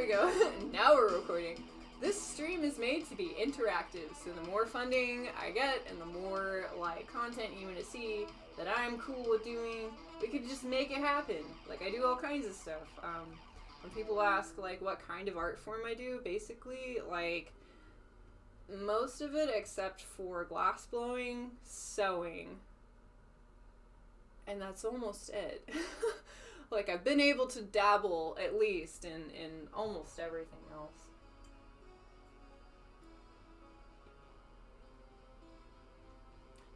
we go. Now we're recording. This stream is made to be interactive, so the more funding I get and the more like content you want to see that I'm cool with doing, we could just make it happen. Like, I do all kinds of stuff. When people ask like what kind of art form I do, basically like most of it except for glass blowing, sewing, and that's almost it. Like, I've been able to dabble at least in almost everything else.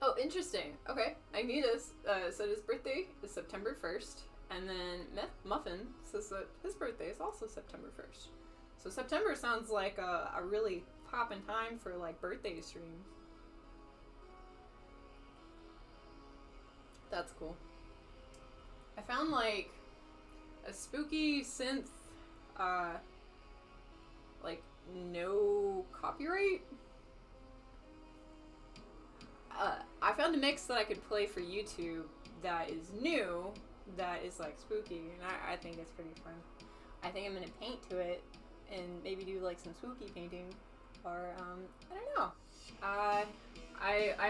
Oh, interesting. Okay, Agnitas said his birthday is September 1st, and then Muffin says that his birthday is also September 1st. So September sounds like a really poppin' time for, like, birthday streams. That's cool. I found, like, a spooky synth, like, no copyright. I found a mix that I could play for YouTube that is new, that is, like, spooky, and I think it's pretty fun. I think I'm gonna paint to it, and maybe do, like, some spooky painting, or, I don't know. I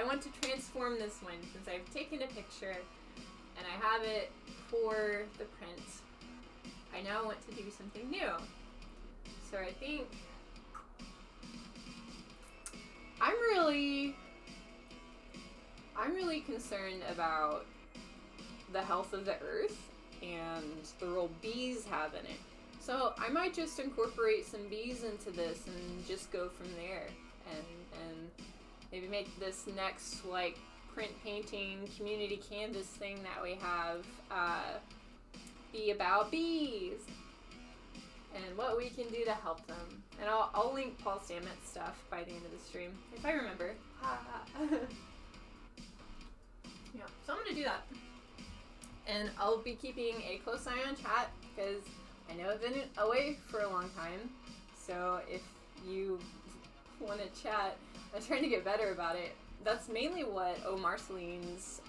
want to transform this one, since I've taken a picture, and I have it for the print. I now want to do something new. So I think I'm really concerned about the health of the earth and the role bees have in it. So I might just incorporate some bees into this and just go from there, and maybe make this next, like, print painting community canvas thing that we have be about bees and what we can do to help them. And I'll link Paul Stamets stuff by the end of the stream if I remember. Yeah, so I'm gonna do that, and I'll be keeping a close eye on chat because I know I've been away for a long time. So if you want to chat, I'm trying to get better about it. That's mainly what Marceline's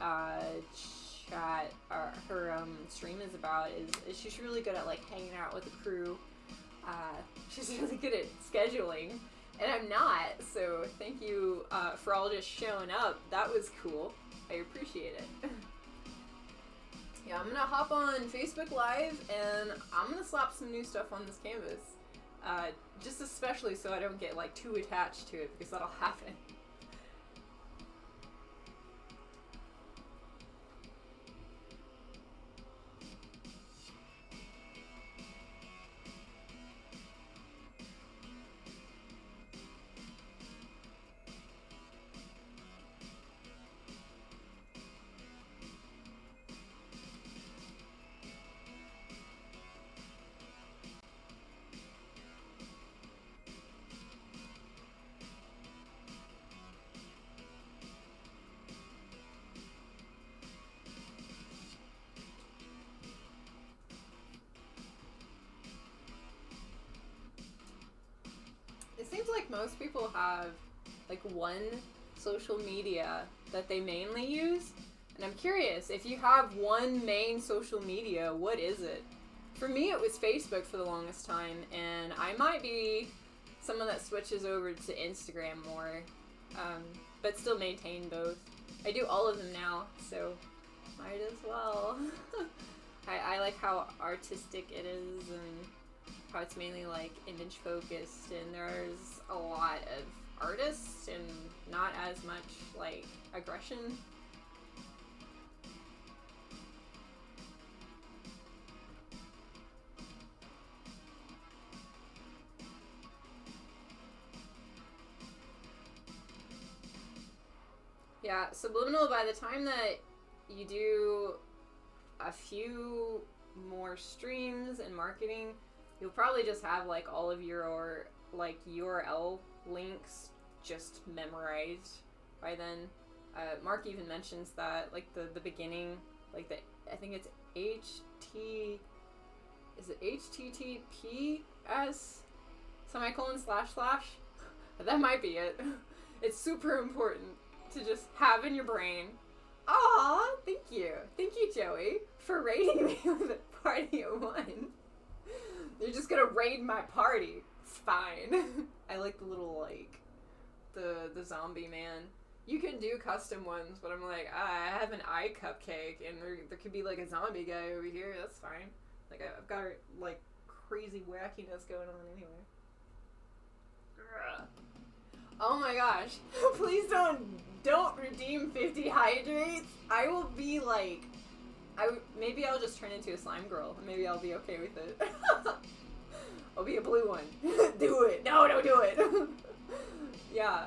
chat, her stream is about. Is she's really good at, like, hanging out with the crew. She's really good at scheduling, and I'm not. So thank you for all just showing up. That was cool. I appreciate it. Yeah, I'm gonna hop on Facebook Live and I'm gonna slap some new stuff on this canvas. Just especially so I don't get, like, too attached to it, because that'll happen. It seems like most people have, like, one social media that they mainly use, and I'm curious, if you have one main social media, what is it? For me, it was Facebook for the longest time, and I might be someone that switches over to Instagram more, but still maintain both. I do all of them now, so might as well. I like how artistic it is, and how it's mainly, like, image focused, and there's a lot of artists and not as much, like, aggression. Yeah, subliminal, by the time that you do a few more streams and marketing, you'll probably just have, like, all of your, like, URL links just memorized by then. Mark even mentions that, like, the beginning, like, I think it's HTTPS / / that might be it. It's super important to just have in your brain. Aw, thank you, Joey, for rating me with a party of one. They're just gonna raid my party. It's fine. I like the little, like, the zombie man. You can do custom ones, but I'm like, I have an eye cupcake, and there could be, like, a zombie guy over here. That's fine. Like, I've got, like, crazy wackiness going on anyway. Ugh. Oh my gosh. Please don't redeem 50 hydrates. I will be, like, maybe I'll just turn into a slime girl, and maybe I'll be okay with it. I'll be a blue one. Do it. No, don't do it. Yeah.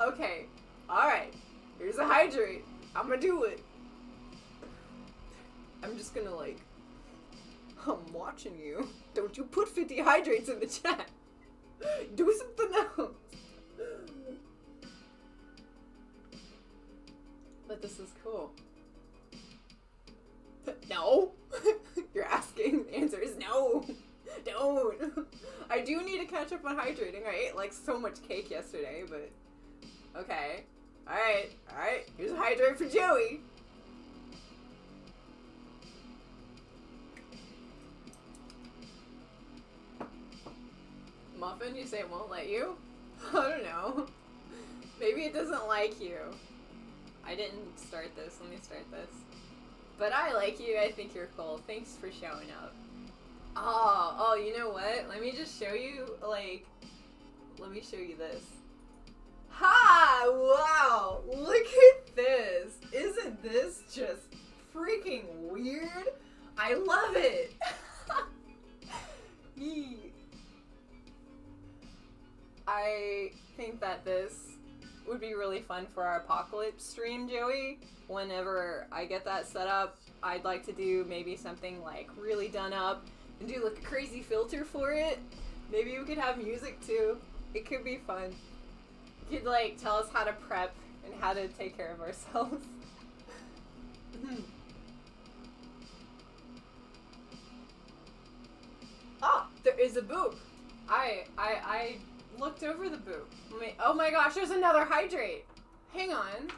Okay. Alright. Here's a hydrate. I'm gonna do it. I'm just gonna, like, I'm watching you. Don't you put 50 hydrates in the chat. Do something else. But this is cool. No. You're asking. The answer is no. Don't. I do need to catch up on hydrating. I ate, like, so much cake yesterday, but okay. Alright. Alright. Here's a hydrate for Joey. Muffin, you say it won't let you? I don't know. Maybe it doesn't like you. I didn't start this. Let me start this. But I like you. I think you're cool. Thanks for showing up. Oh, you know what? Let me just show you, like, let me show you this. Ha! Wow! Look at this! Isn't this just freaking weird? I love it! I think that this would be really fun for our apocalypse stream, Joey. Whenever I get that set up, I'd like to do maybe something, like, really done up and do, like, a crazy filter for it. Maybe we could have music too. It could be fun. You could, like, tell us how to prep and how to take care of ourselves. Oh, there is a boob. I looked over the boob. Oh my gosh, there's another hydrate. Hang on.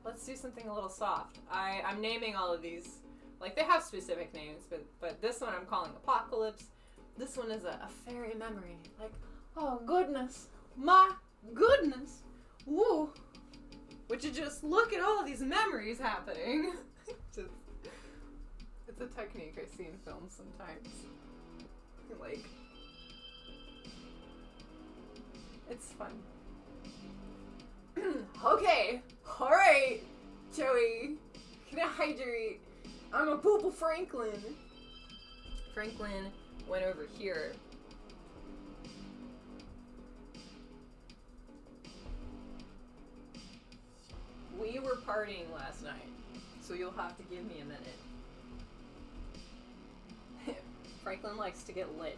Let's do something a little soft. I'm naming all of these. Like, they have specific names, but this one I'm calling Apocalypse. This one is a fairy memory. Like, oh goodness. My goodness. Woo. Would you just look at all these memories happening? It's a technique I see in films sometimes. Like, it's fun. Okay. Alright, Joey. Can I hydrate? I'm a poople Franklin. Franklin went over here. We were partying last night, so you'll have to give me a minute. Franklin likes to get lit.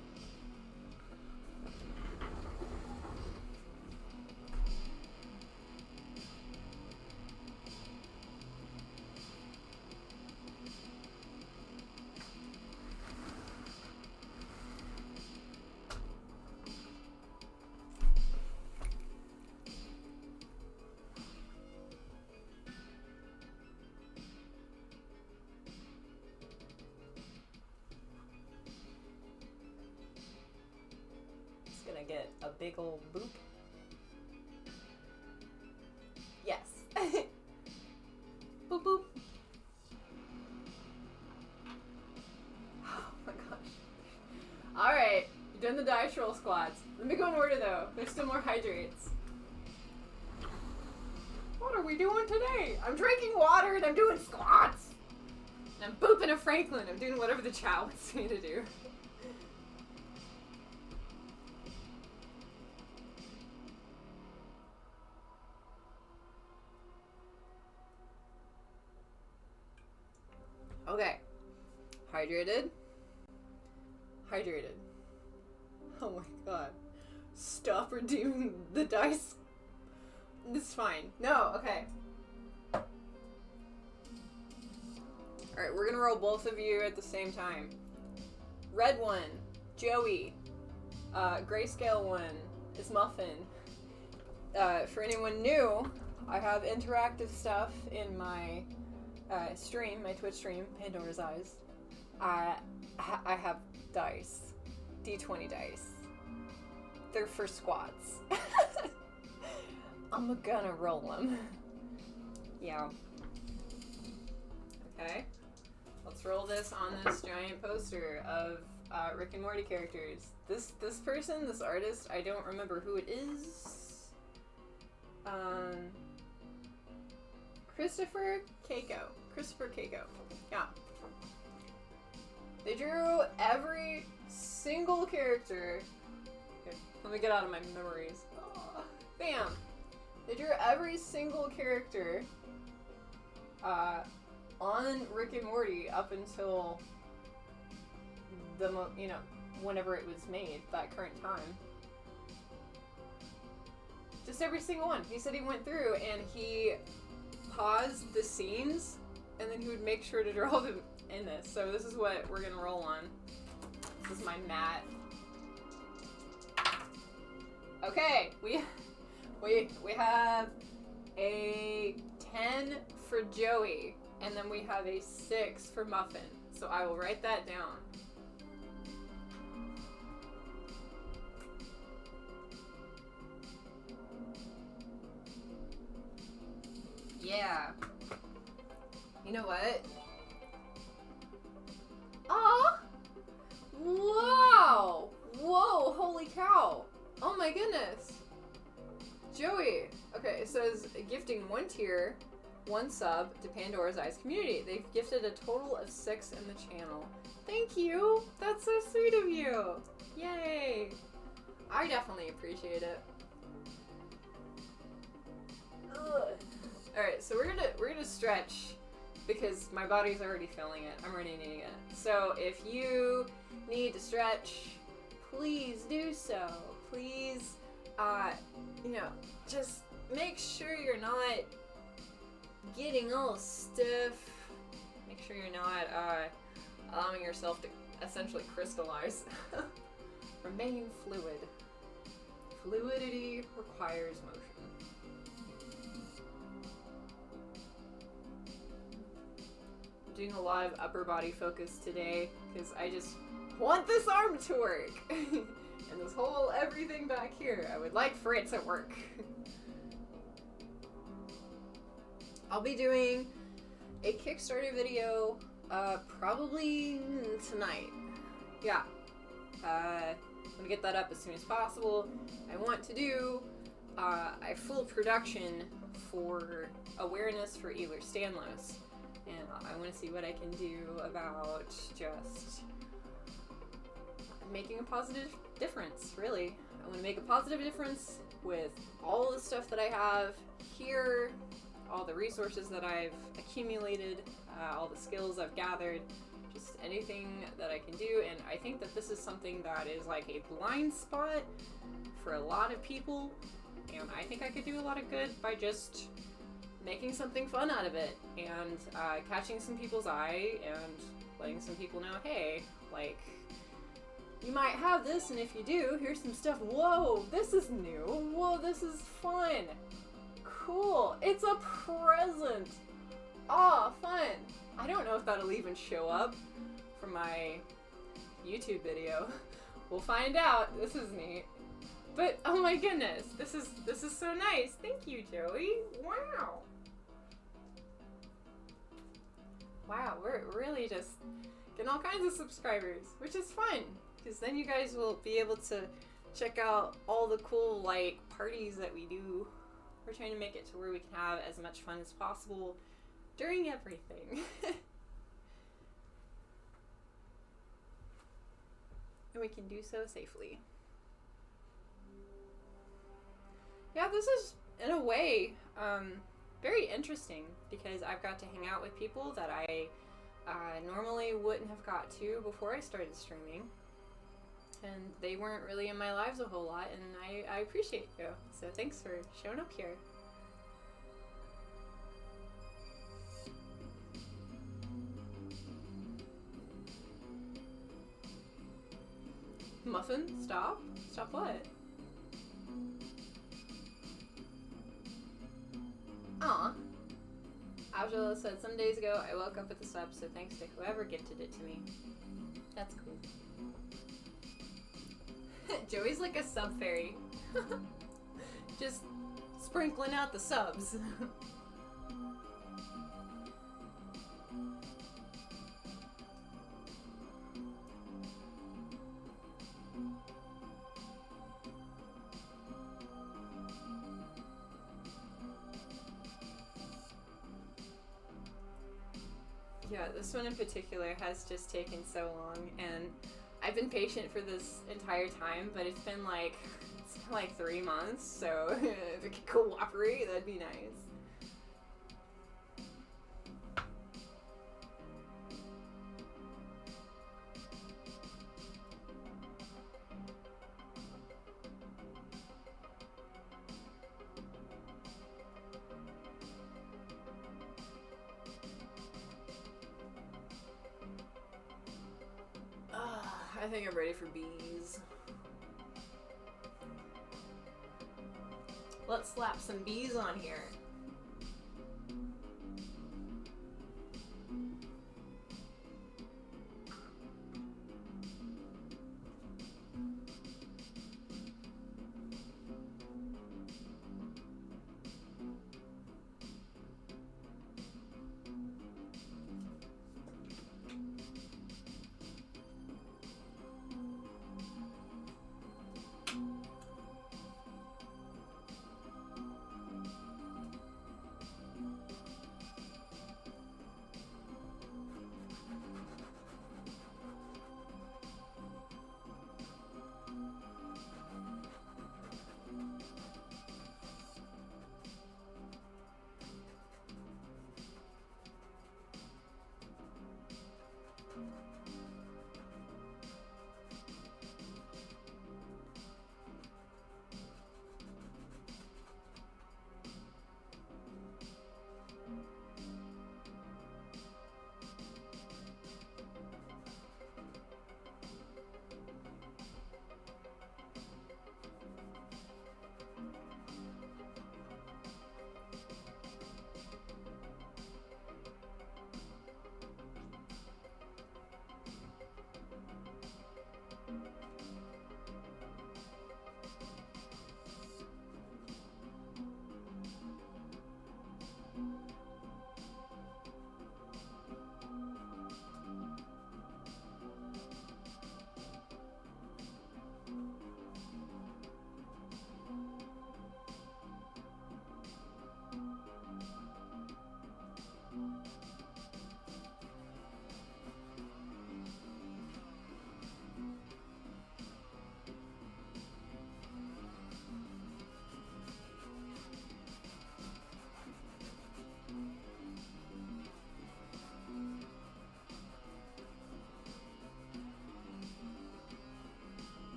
Get a big old boop. Yes. Boop boop. Oh my gosh. Alright, you're doing the dice roll squats. Let me go in order though. There's still more hydrates. What are we doing today? I'm drinking water and I'm doing squats. And I'm booping a Franklin. I'm doing whatever the chat wants me to do. Okay. Hydrated. Hydrated. Oh my god. Stop redeeming the dice. It's fine. No, okay. Alright, we're gonna roll both of you at the same time. Red one, Joey. Grayscale one is Muffin. For anyone new, I have interactive stuff in my stream, my Twitch stream, Pandora's Eyes. I have dice. D20 dice. They're for squats. I'm gonna roll them. Yeah. Okay. Let's roll this on this giant poster of Rick and Morty characters. This person, this artist, I don't remember who it is. Christopher Keiko. Yeah. They drew every single character. Okay, let me get out of my memories. Oh, bam! They drew every single character on Rick and Morty up until whenever it was made, that current time. Just every single one. He said he went through and he paused the scenes and then he would make sure to draw them in this. So this is what we're gonna roll on. This is my mat. Okay, we have a 10 for Joey, and then we have a 6 for Muffin. So I will write that down. Yeah. You know what? Aw! Wow! Whoa, holy cow! Oh my goodness! Joey! Okay, it says gifting 1 tier, 1 sub to Pandora's Eyes community. They've gifted a total of 6 in the channel. Thank you! That's so sweet of you! Yay! I definitely appreciate it. Alright, so we're gonna stretch because my body's already feeling it. I'm already needing it. So if you need to stretch, please do so. Please, just make sure you're not getting all stiff. Make sure you're not allowing yourself to essentially crystallize. Remain fluid. Fluidity requires motion. Doing a lot of upper body focus today because I just want this arm to work. And this whole everything back here, I would like for it to work. I'll be doing a Kickstarter video probably tonight. Yeah. I'm gonna get that up as soon as possible. I want to do a full production for awareness for Ehlers-Danlos. And I want to see what I can do about just making a positive difference, really. I want to make a positive difference with all the stuff that I have here, all the resources that I've accumulated, all the skills I've gathered, just anything that I can do. And I think that this is something that is like a blind spot for a lot of people. And I think I could do a lot of good by just making something fun out of it and catching some people's eye and letting some people know, hey, like, you might have this, and if you do, here's some stuff. Whoa, this is new. Whoa, this is fun. Cool. It's a present. Aw, fun. I don't know if that'll even show up for my YouTube video. We'll find out. This is neat. But oh my goodness, this is so nice. Thank you, Joey. Wow. Wow, we're really just getting all kinds of subscribers, which is fun, because then you guys will be able to check out all the cool, like, parties that we do. We're trying to make it to where we can have as much fun as possible during everything. And we can do so safely. Yeah, this is, in a way, very interesting, because I've got to hang out with people that I normally wouldn't have got to before I started streaming. And they weren't really in my lives a whole lot, and I appreciate you. So thanks for showing up here. Muffin, stop? Stop what? Aw. Angela said, some days ago I woke up with a sub, so thanks to whoever gifted it to me. That's cool. Joey's like a sub fairy. Just sprinkling out the subs. Yeah, this one in particular has just taken so long, and I've been patient for this entire time, but it's been like 3 months, so if it could cooperate, that'd be nice. I think I'm ready for bees. Let's slap some bees on here.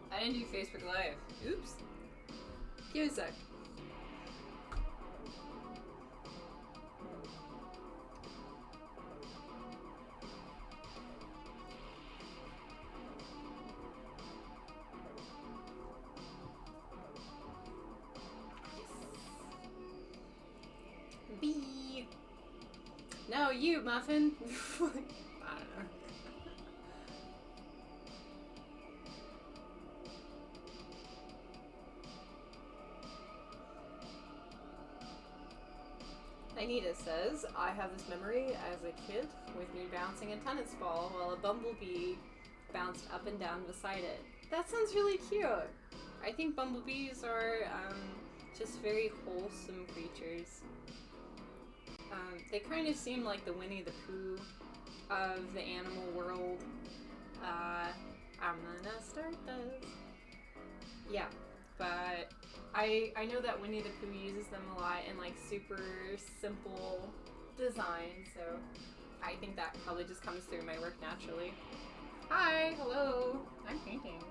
I didn't do Facebook Live. Oops. Give me a sec. No, you, Muffin. I don't know. Anita says, I have this memory as a kid with me bouncing a tennis ball while a bumblebee bounced up and down beside it. That sounds really cute. I think bumblebees are just very wholesome creatures. They kind of seem like the Winnie the Pooh of the animal world. I'm gonna start this. Yeah, but I know that Winnie the Pooh uses them a lot in like super simple design, so I think that probably just comes through my work naturally. Hi, hello, I'm painting.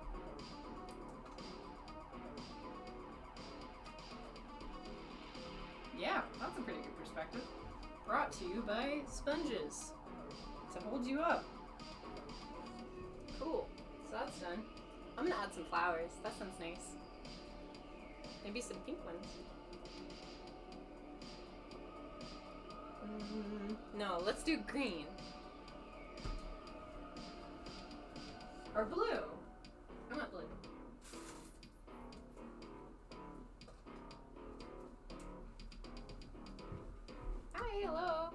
Yeah, that's a pretty good perspective. Brought to you by sponges to hold you up. Cool, so that's done. I'm gonna add some flowers, that sounds nice. Maybe some pink ones. No, let's do green. Or blue. I want blue. Hi, hello.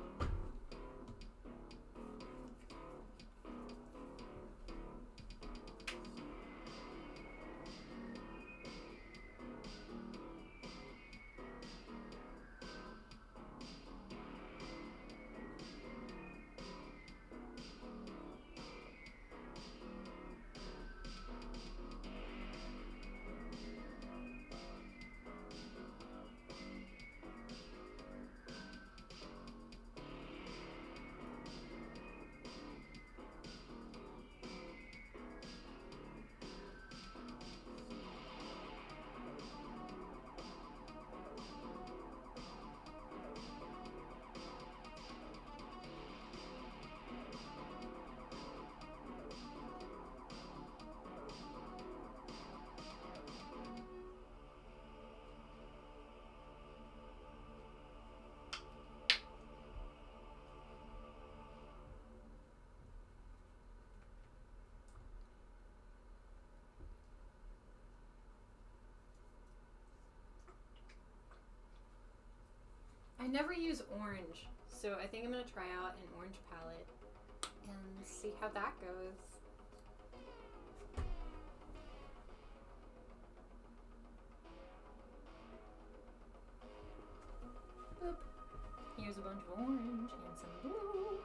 I never use orange, so I think I'm gonna try out an orange palette and see how that goes. Oop. Here's a bunch of orange and some blue.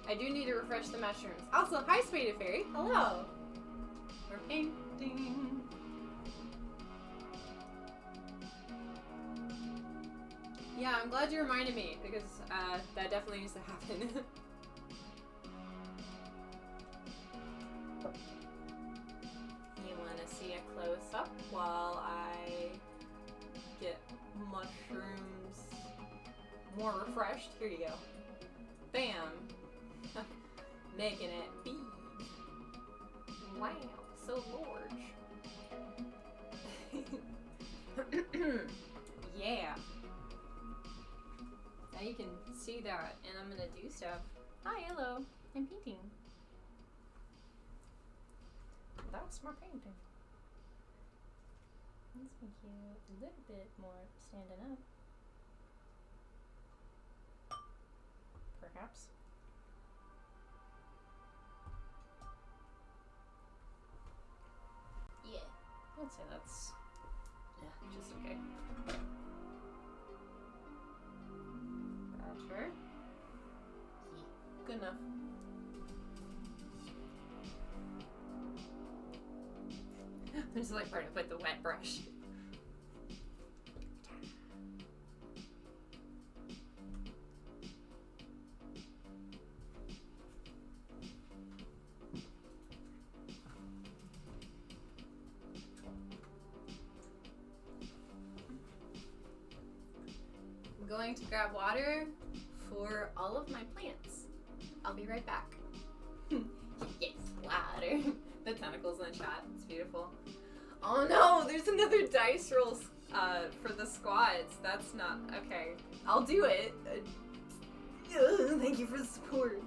I do need to refresh the mushrooms. Also, hi, Spaded Fairy. Hello. We're painting. Yeah, I'm glad you reminded me because that definitely needs to happen. You want to see a close up while I get mushrooms more refreshed? Here you go. Bam. Making it big. Wow, so large. Yeah. Now you can see that, and I'm gonna do stuff. Hi, hello. I'm painting. That's my painting. Let's make you a little bit more standing up. Perhaps. Yeah, I'd say that's just okay. Better. Yeah, good enough. This is like part of with the wet brush. I'm going to grab water for all of my plants. I'll be right back. Yes, water. The tentacles in the chat. It's beautiful. Oh no, there's another dice roll for the squads. That's not okay. I'll do it. Thank you for the support.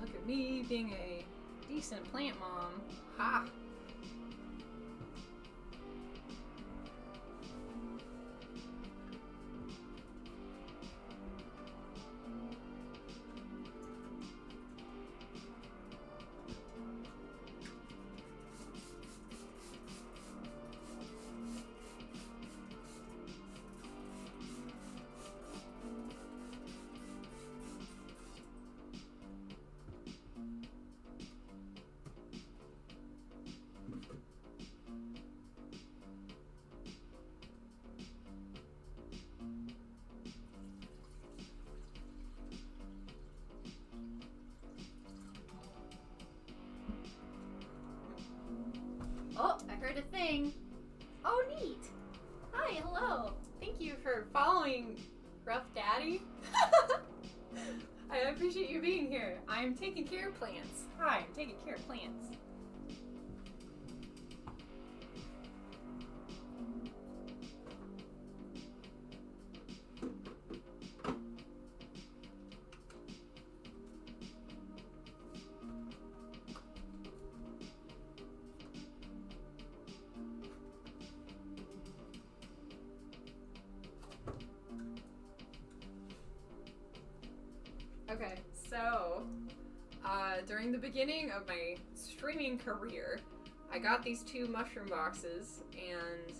Look at me being a decent plant mom. Ha! Oh, I heard a thing. Oh, neat. Hi, hello. Thank you for following Rough Daddy. I appreciate you being here. I'm taking care of plants. Hi, I'm taking care of plants. Okay, so during the beginning of my streaming career, I got these 2 mushroom boxes, and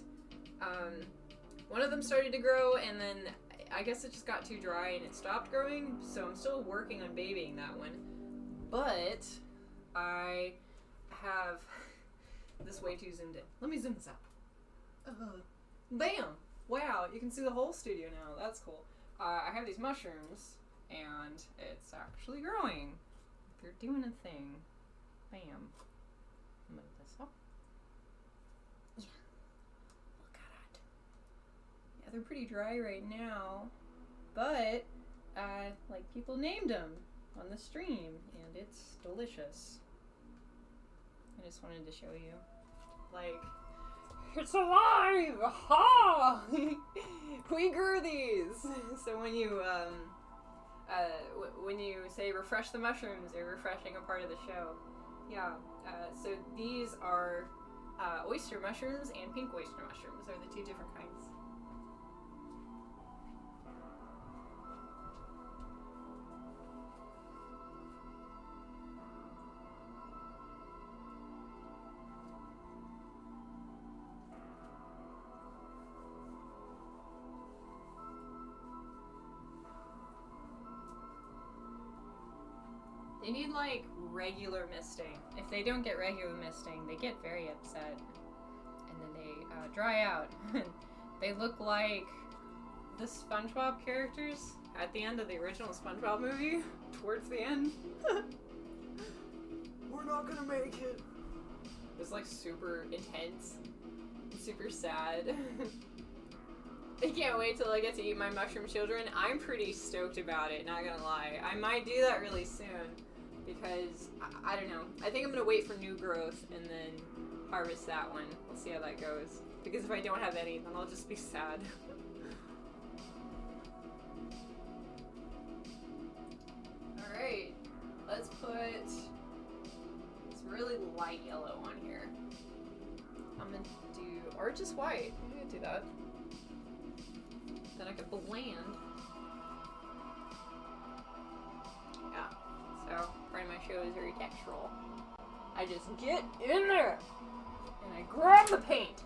one of them started to grow, and then I guess it just got too dry and it stopped growing, so I'm still working on babying that one. But I have this way too zoomed in. Let me zoom this out. Bam! Wow, you can see the whole studio now. That's cool. I have these mushrooms, and it's actually growing. They're doing a thing. Bam. Move this up. Yeah. Look at it. Yeah, they're pretty dry right now, but like people named them on the stream, and it's delicious. I just wanted to show you, like, it's alive! Ha! We grew these. So when you say refresh the mushrooms, you're refreshing a part of the show. Yeah. So these are oyster mushrooms and pink oyster mushrooms. Are the two different kinds. They need, like, regular misting. If they don't get regular misting, they get very upset. And then they dry out. They look like the SpongeBob characters at the end of the original SpongeBob movie. Towards the end. We're not gonna make it. It's, like, super intense. Super sad. I can't wait till I get to eat my mushroom children. I'm pretty stoked about it, not gonna lie. I might do that really soon. Because, I don't know. I think I'm going to wait for new growth and then harvest that one. We'll see how that goes. Because if I don't have any, then I'll just be sad. Alright. Let's put this really light yellow on here. I'm going to do... or just white. I'm going to do that. Then I can blend. Yeah. So, part of my show is very textural. I just get in there, and I grab the paint,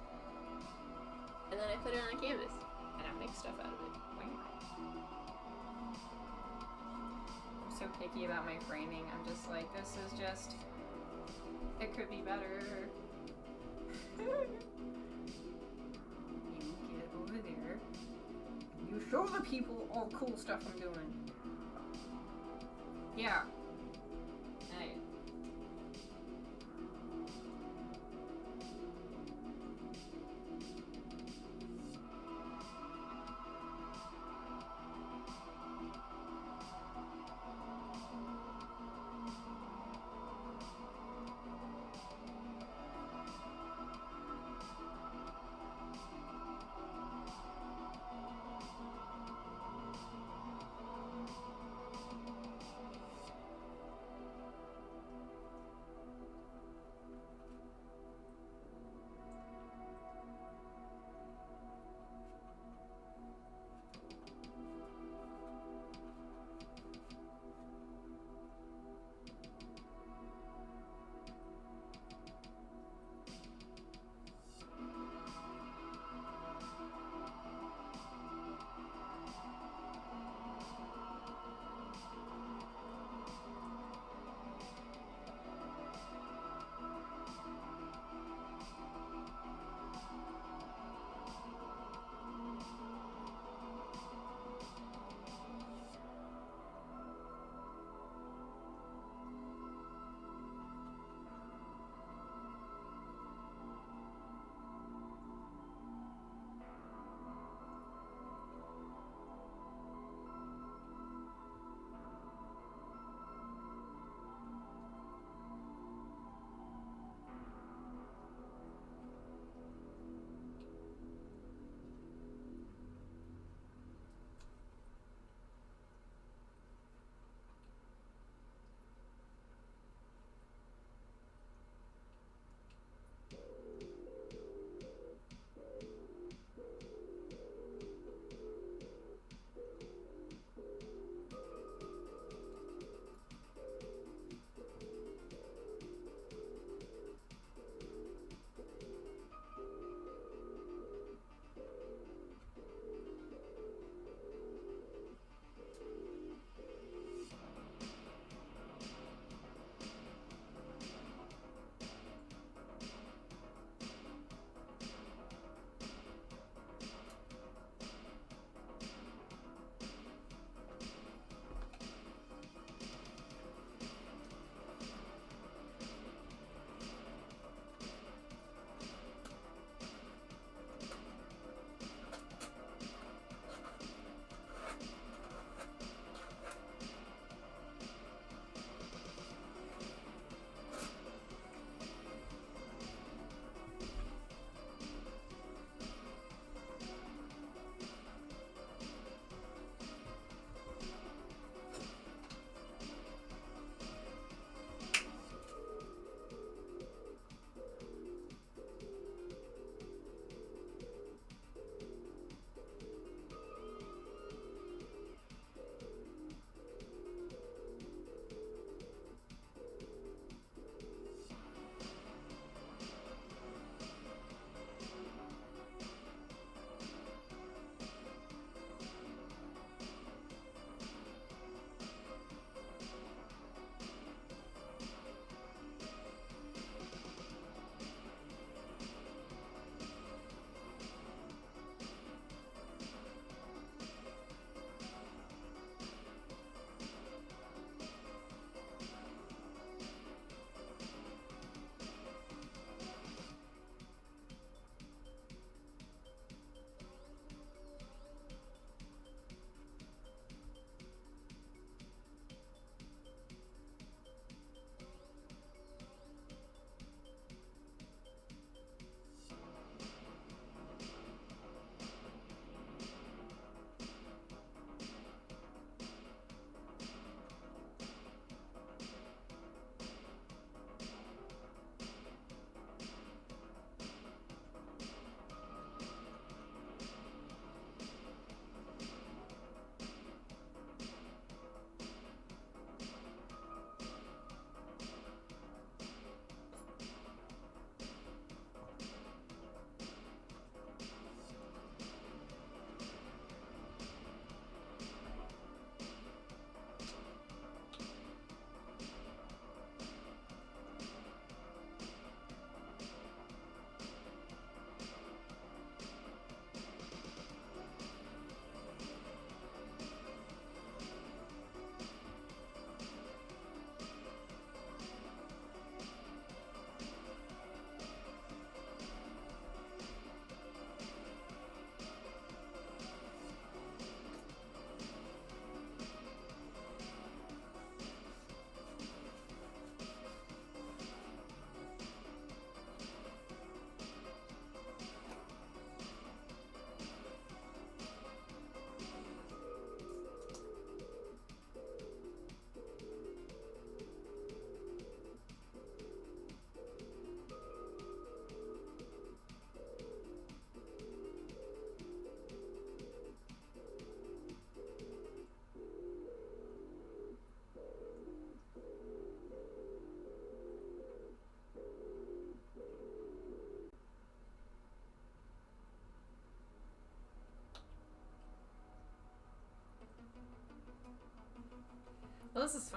and then I put it on a canvas, and I make stuff out of it. I'm so picky about my framing. I'm just like, this is just, it could be better. You get over there. You show the people all cool stuff I'm doing. Yeah. Hey.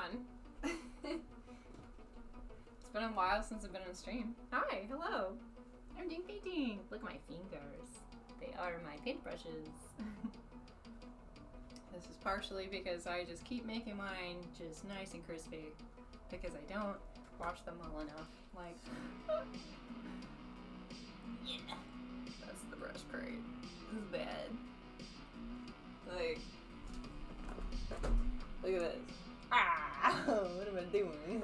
on. It's been a while since I've been on stream. Hi, hello. I'm doing painting. Look at my fingers. They are my paintbrushes. This is partially because I just keep making mine just nice and crispy. Because I don't wash them well enough. Like, yeah. That's the brush part. This is bad. Like, look at this. Ah! What am I doing?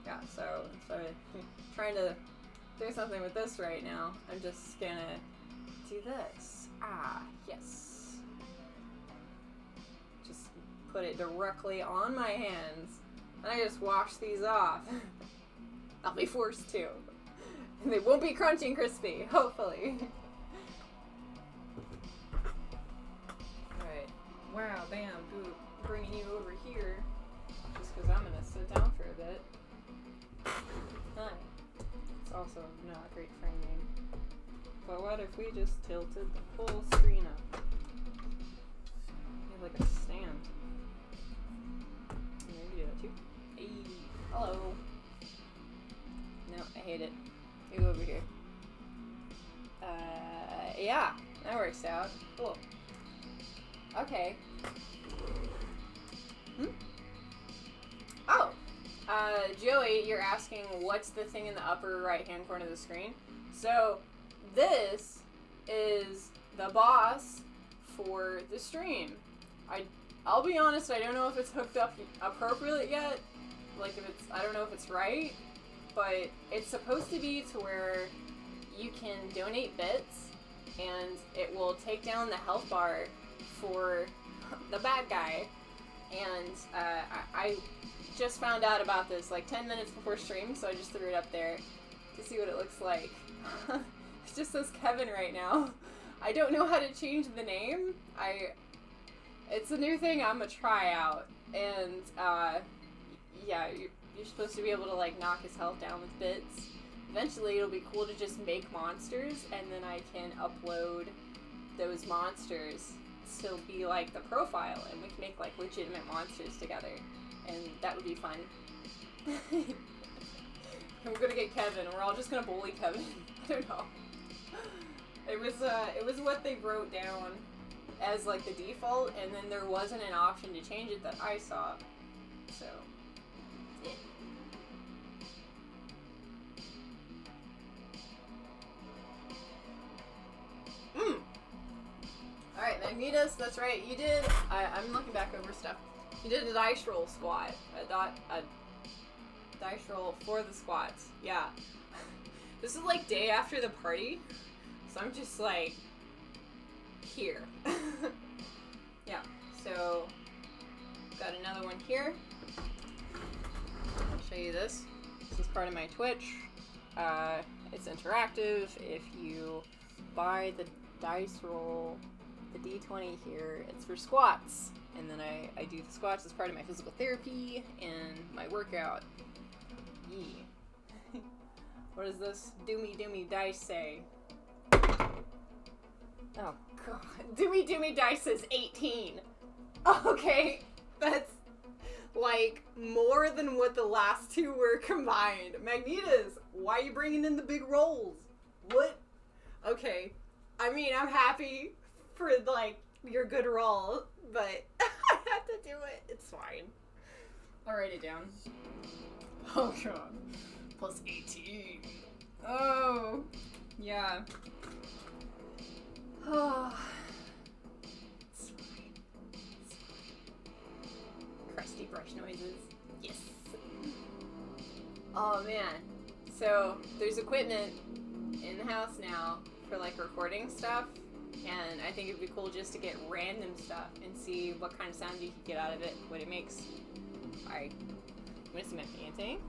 Yeah, so I'm trying to do something with this right now. I'm just gonna do this. Ah, yes. Just put it directly on my hands. And I just wash these off. I'll be forced to. They won't be crunchy and crispy, hopefully. Alright. Wow, bam, boop. Bringing you over here. Just because I'm gonna sit down for a bit. Hi. It's also not great framing. But what if we just tilted the whole screen up? Like a stand. Maybe do that too. Hey. Hello. No, I hate it. You go over here. Yeah. That works out. Cool. Okay. Oh! Joey, you're asking what's the thing in the upper right-hand corner of the screen. So, this is the boss for the stream. I'll be honest, I don't know if it's hooked up appropriately yet. Like, if it's, I don't know if it's right, but it's supposed to be to where you can donate bits, and it will take down the health bar for the bad guy. And I just found out about this like 10 minutes before stream, so I just threw it up there to see what it looks like. It just says Kevin right now. I don't know how to change the name. It's a new thing I'm gonna try out, and yeah, you're supposed to be able to like knock his health down with bits. Eventually it'll be cool to just make monsters, and then I can upload those monsters to be like the profile, and we can make like legitimate monsters together, and that would be fun. And we're gonna get Kevin. We're all just gonna bully Kevin. I don't know. It was what they wrote down as like the default, and then there wasn't an option to change it that I saw. So, yeah. Alright, Magnetus, that's right, you did, I'm looking back over stuff. You did a dice roll squat. A dice roll for the squats. Yeah. This is like day after the party, so I'm just like, here. Yeah, so, got another one here. I'll show you this. This is part of my Twitch. It's interactive. If you buy the dice roll, the D20 here, it's for squats. And then I do the squats as part of my physical therapy and my workout. Yeah. What does this doomy dice say? Oh god. Doomy dice says 18. Okay. That's like more than what the last two were combined. Magnetus, why are you bringing in the big rolls? What? Okay. I mean, I'm happy for like your good roll, but I have to do it. It's fine. I'll write it down. Oh god. Plus 18. Oh. Yeah. Oh. It's fine. It's fine. Crusty brush noises. Yes. Oh man. So there's equipment in the house now for like recording stuff, and I think it'd be cool just to get random stuff and see what kind of sound you could get out of it, what it makes. Alright, I'm gonna see my painting.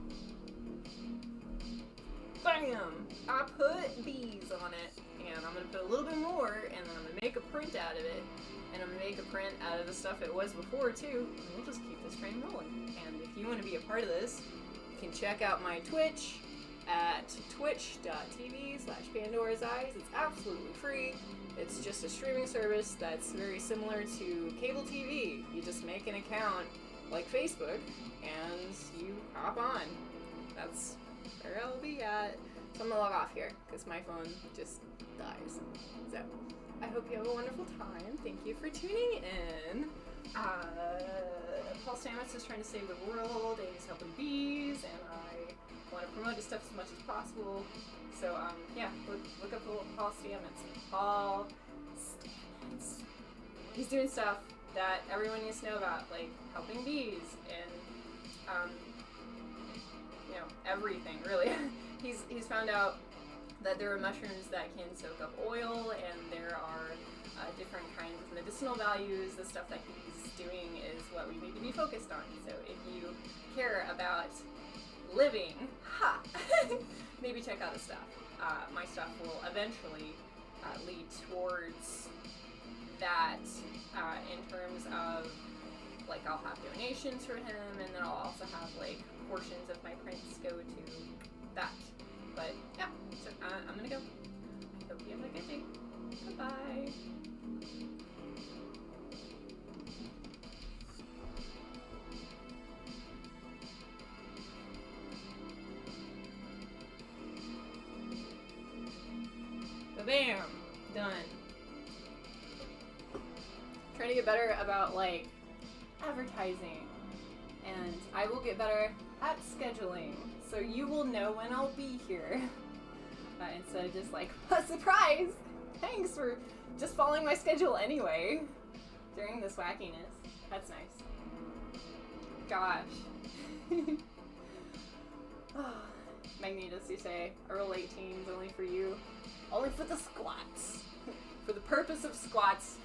Bam! I put bees on it, and I'm gonna put a little bit more, and then I'm gonna make a print out of it, and I'm gonna make a print out of the stuff it was before too, and we'll just keep this train rolling. And if you want to be a part of this, you can check out my Twitch, at twitch.tv/PandorasEyes. It's absolutely free. It's just a streaming service that's very similar to cable TV. You just make an account like Facebook and you hop on. That's where I'll be at. So I'm gonna log off here because my phone just dies. So I hope you have a wonderful time. Thank you for tuning in. Paul Stamets is trying to save the world and he's helping bees, and I want to promote his stuff as much as possible. So yeah, look up Paul Stamets. Paul Stamets. He's doing stuff that everyone needs to know about, like helping bees and you know, everything really. He's found out that there are mushrooms that can soak up oil, and there are different kinds of medicinal values. The stuff that he's doing is what we need to be focused on. So if you care about living, maybe check out his stuff. My stuff will eventually lead towards that in terms of, like, I'll have donations for him, and then I'll also have, like, portions of my prints go to that. But yeah, so I'm gonna go. I hope you have a good day. Bye-bye. Bam! Done. Trying to get better about, like, advertising. And I will get better at scheduling. So you will know when I'll be here. Instead of just like, a surprise! Thanks for just following my schedule anyway. During this wackiness. That's nice. Gosh. Magnetus, you say, I roll 18s only for you. Only for the squats. For the purpose of squats,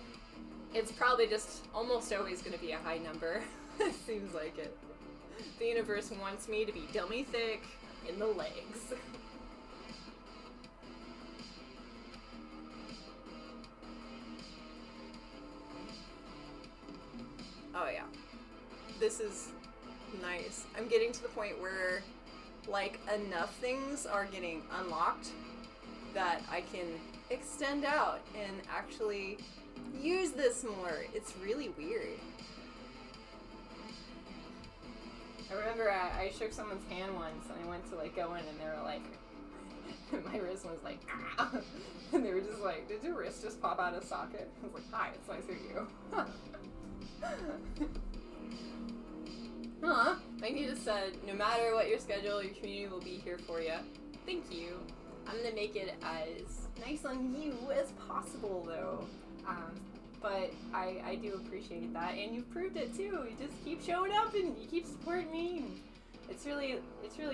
it's probably just almost always going to be a high number. Seems like it. The universe wants me to be dummy thick in the legs. Oh yeah. This is nice. I'm getting to the point where, like, enough things are getting unlocked that I can extend out and actually use this more. It's really weird. I remember I shook someone's hand once and I went to, like, go in and they were like, my wrist was like, ah. And they were just like, did your wrist just pop out of socket? I was like, hi, it's nice of you. Huh? Magnetus said, no matter what your schedule, your community will be here for you. Thank you. I'm gonna make it as nice on you as possible, though. But I do appreciate that, and you've proved it too. You just keep showing up and you keep supporting me. It's really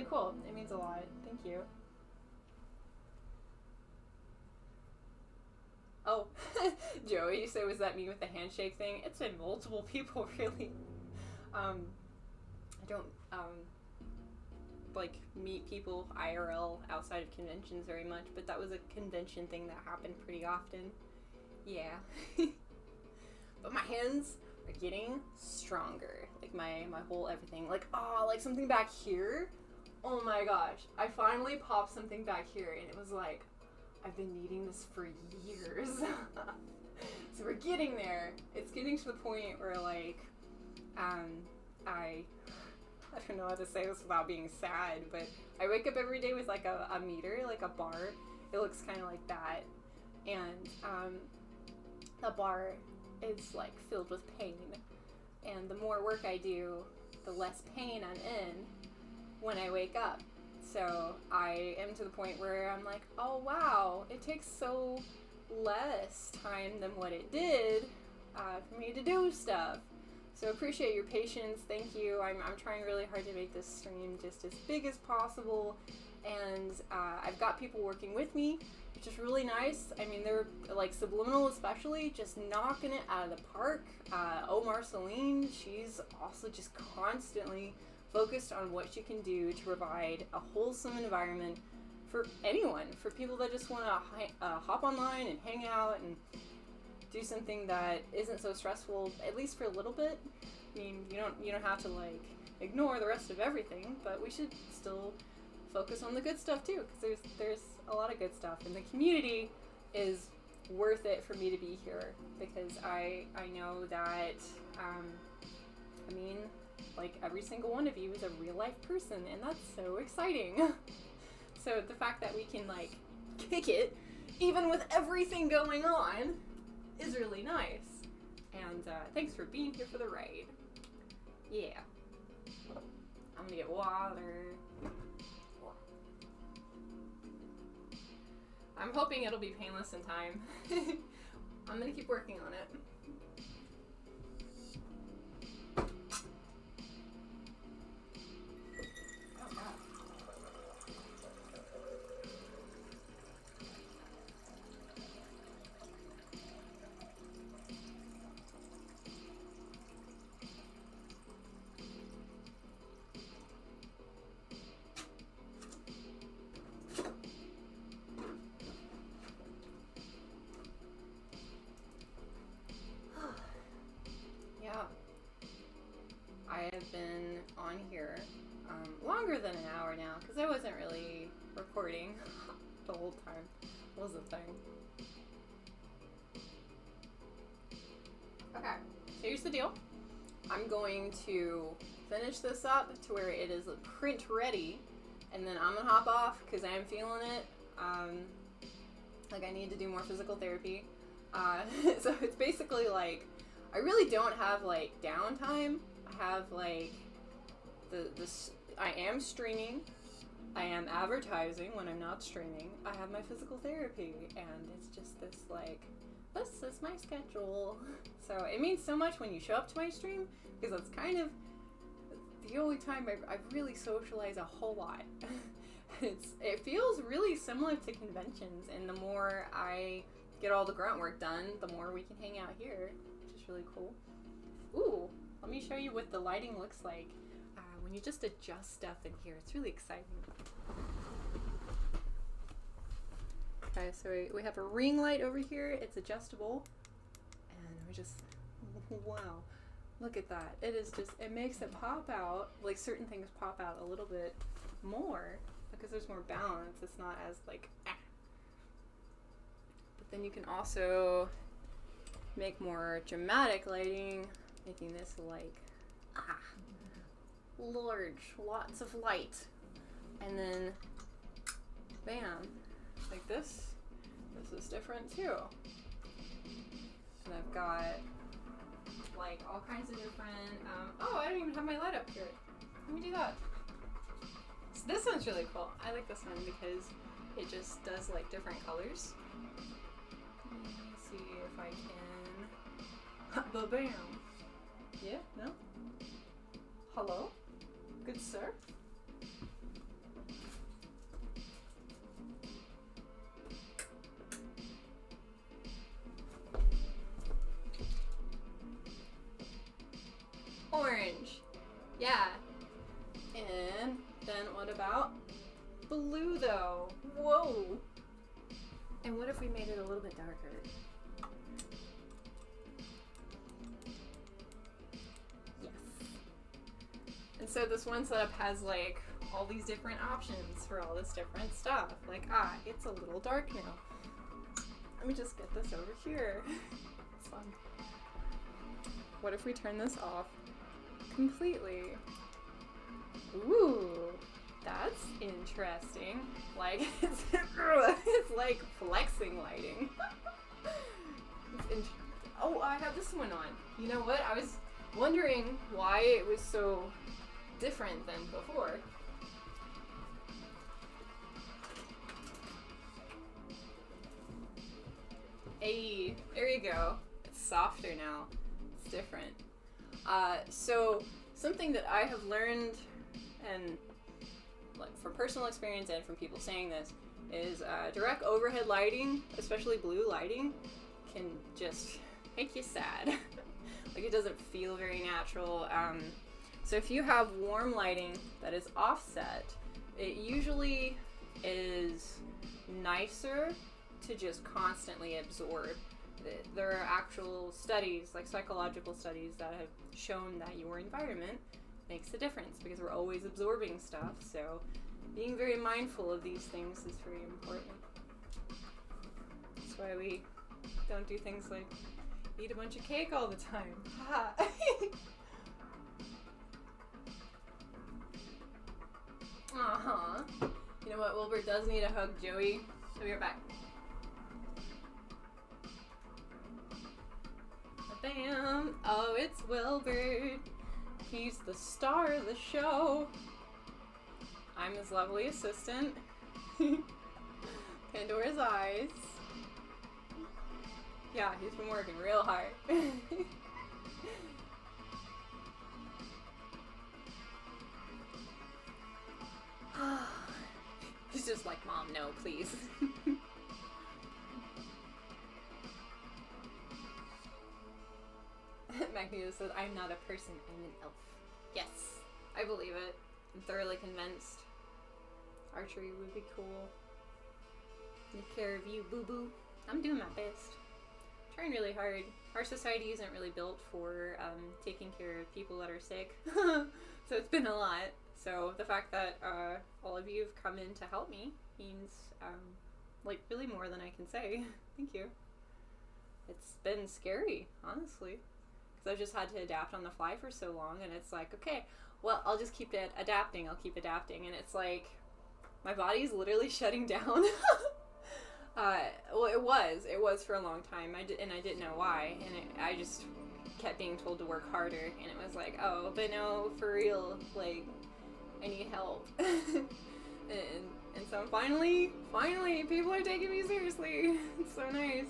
cool. It means a lot. Thank you. Oh, Joey, you say, was that me with the handshake thing? It's been multiple people, really. I don't like meet people IRL outside of conventions very much, but that was a convention thing that happened pretty often. Yeah. But my hands are getting stronger. Like my whole everything. Like, oh, like something back here. Oh my gosh. I finally popped something back here and it was like, I've been needing this for years. So we're getting there. It's getting to the point where, like, I don't know how to say this without being sad, but I wake up every day with like a meter, like a bar. It looks kind of like that. And the bar is like filled with pain. And the more work I do, the less pain I'm in when I wake up. So I am to the point where I'm like, oh wow, it takes so less time than what it did for me to do stuff. So appreciate your patience. Thank you. I'm trying really hard to make this stream just as big as possible. And I've got people working with me, which is really nice. I mean, they're like Subliminal especially, just knocking it out of the park. Omar Celine, she's also just constantly focused on what she can do to provide a wholesome environment for anyone, for people that just want to hop online and hang out and do something that isn't so stressful, at least for a little bit. I mean, you don't have to like ignore the rest of everything, but we should still focus on the good stuff too, because there's a lot of good stuff, and the community is worth it for me to be here, because I know that I mean, like, every single one of you is a real life person, and that's so exciting. So the fact that we can, like, kick it even with everything going on is really nice. And thanks for being here for the ride. Yeah. I'm gonna get water. I'm hoping it'll be painless in time. I'm gonna keep working on it. I have been on here longer than an hour now, because I wasn't really recording the whole time. What was the thing? Okay, so here's the deal. I'm going to finish this up to where it is print ready, and then I'm gonna hop off because I am feeling it. Like, I need to do more physical therapy. So it's basically like, I really don't have like downtime. I have like I am streaming, I am advertising when I'm not streaming, I have my physical therapy, and it's just this like, this is my schedule. So it means so much when you show up to my stream, because that's kind of the only time I really socialize a whole lot. It feels really similar to conventions, and the more I get all the grunt work done, the more we can hang out here, which is really cool. Ooh, let me show you what the lighting looks like when you just adjust stuff in here. It's really exciting. Okay, so we have a ring light over here. It's adjustable, and we just, wow, look at that. It is just, it makes it pop out, like certain things pop out a little bit more because there's more balance. It's not as like, ah. But then you can also make more dramatic lighting, making this like, large, lots of light. And then, bam, like this. This is different too. And I've got like all kinds of different, oh, I don't even have my light up here. Let me do that. So this one's really cool. I like this one because it just does like different colors. Let me see if I can. Ba-bam. Yeah? No? Hello? Good sir? Orange. Yeah. And then what about blue though? Whoa. And what if we made it a little bit darker? Yes. And so this one setup has like all these different options for all this different stuff. Like, it's a little dark now. Let me just get this over here. It's fun. What if we turn this off completely? Ooh, that's interesting. Like, it's like flexing lighting. Oh, I have this one on. You know what? I was wondering why it was so different than before. Hey, there you go. It's softer now. It's different. So something that I have learned, and like from personal experience and from people saying this, is direct overhead lighting, especially blue lighting, can just make you sad. Like, it doesn't feel very natural. So if you have warm lighting that is offset, it usually is nicer to just constantly absorb. There are actual studies, like psychological studies, that have shown that your environment makes a difference because we're always absorbing stuff. So being very mindful of these things is very important. That's why we don't do things like eat a bunch of cake all the time. Uh-huh. You know what? Wilbur does need a hug, Joey. So be right back. Bam! Oh, it's Wilbur. He's the star of the show. I'm his lovely assistant. Pandora's Eyes. Yeah, he's been working real hard. He's just like, Mom, no, please. Magneto says, I'm not a person, I'm an elf. Yes, I believe it. I'm thoroughly convinced. Archery would be cool. Take care of you, boo-boo. I'm doing my best. Trying really hard. Our society isn't really built for taking care of people that are sick. So it's been a lot. So the fact that all of you have come in to help me means like really more than I can say. Thank you. It's been scary, honestly. Because I've just had to adapt on the fly for so long, and it's like, okay, well, I'll just keep adapting. I'll keep adapting. And it's like, my body's literally shutting down. Well, it was for a long time. I didn't know why, and I just kept being told to work harder, and it was like, oh, but no, for real, like, I need help. and so finally, people are taking me seriously. It's so nice.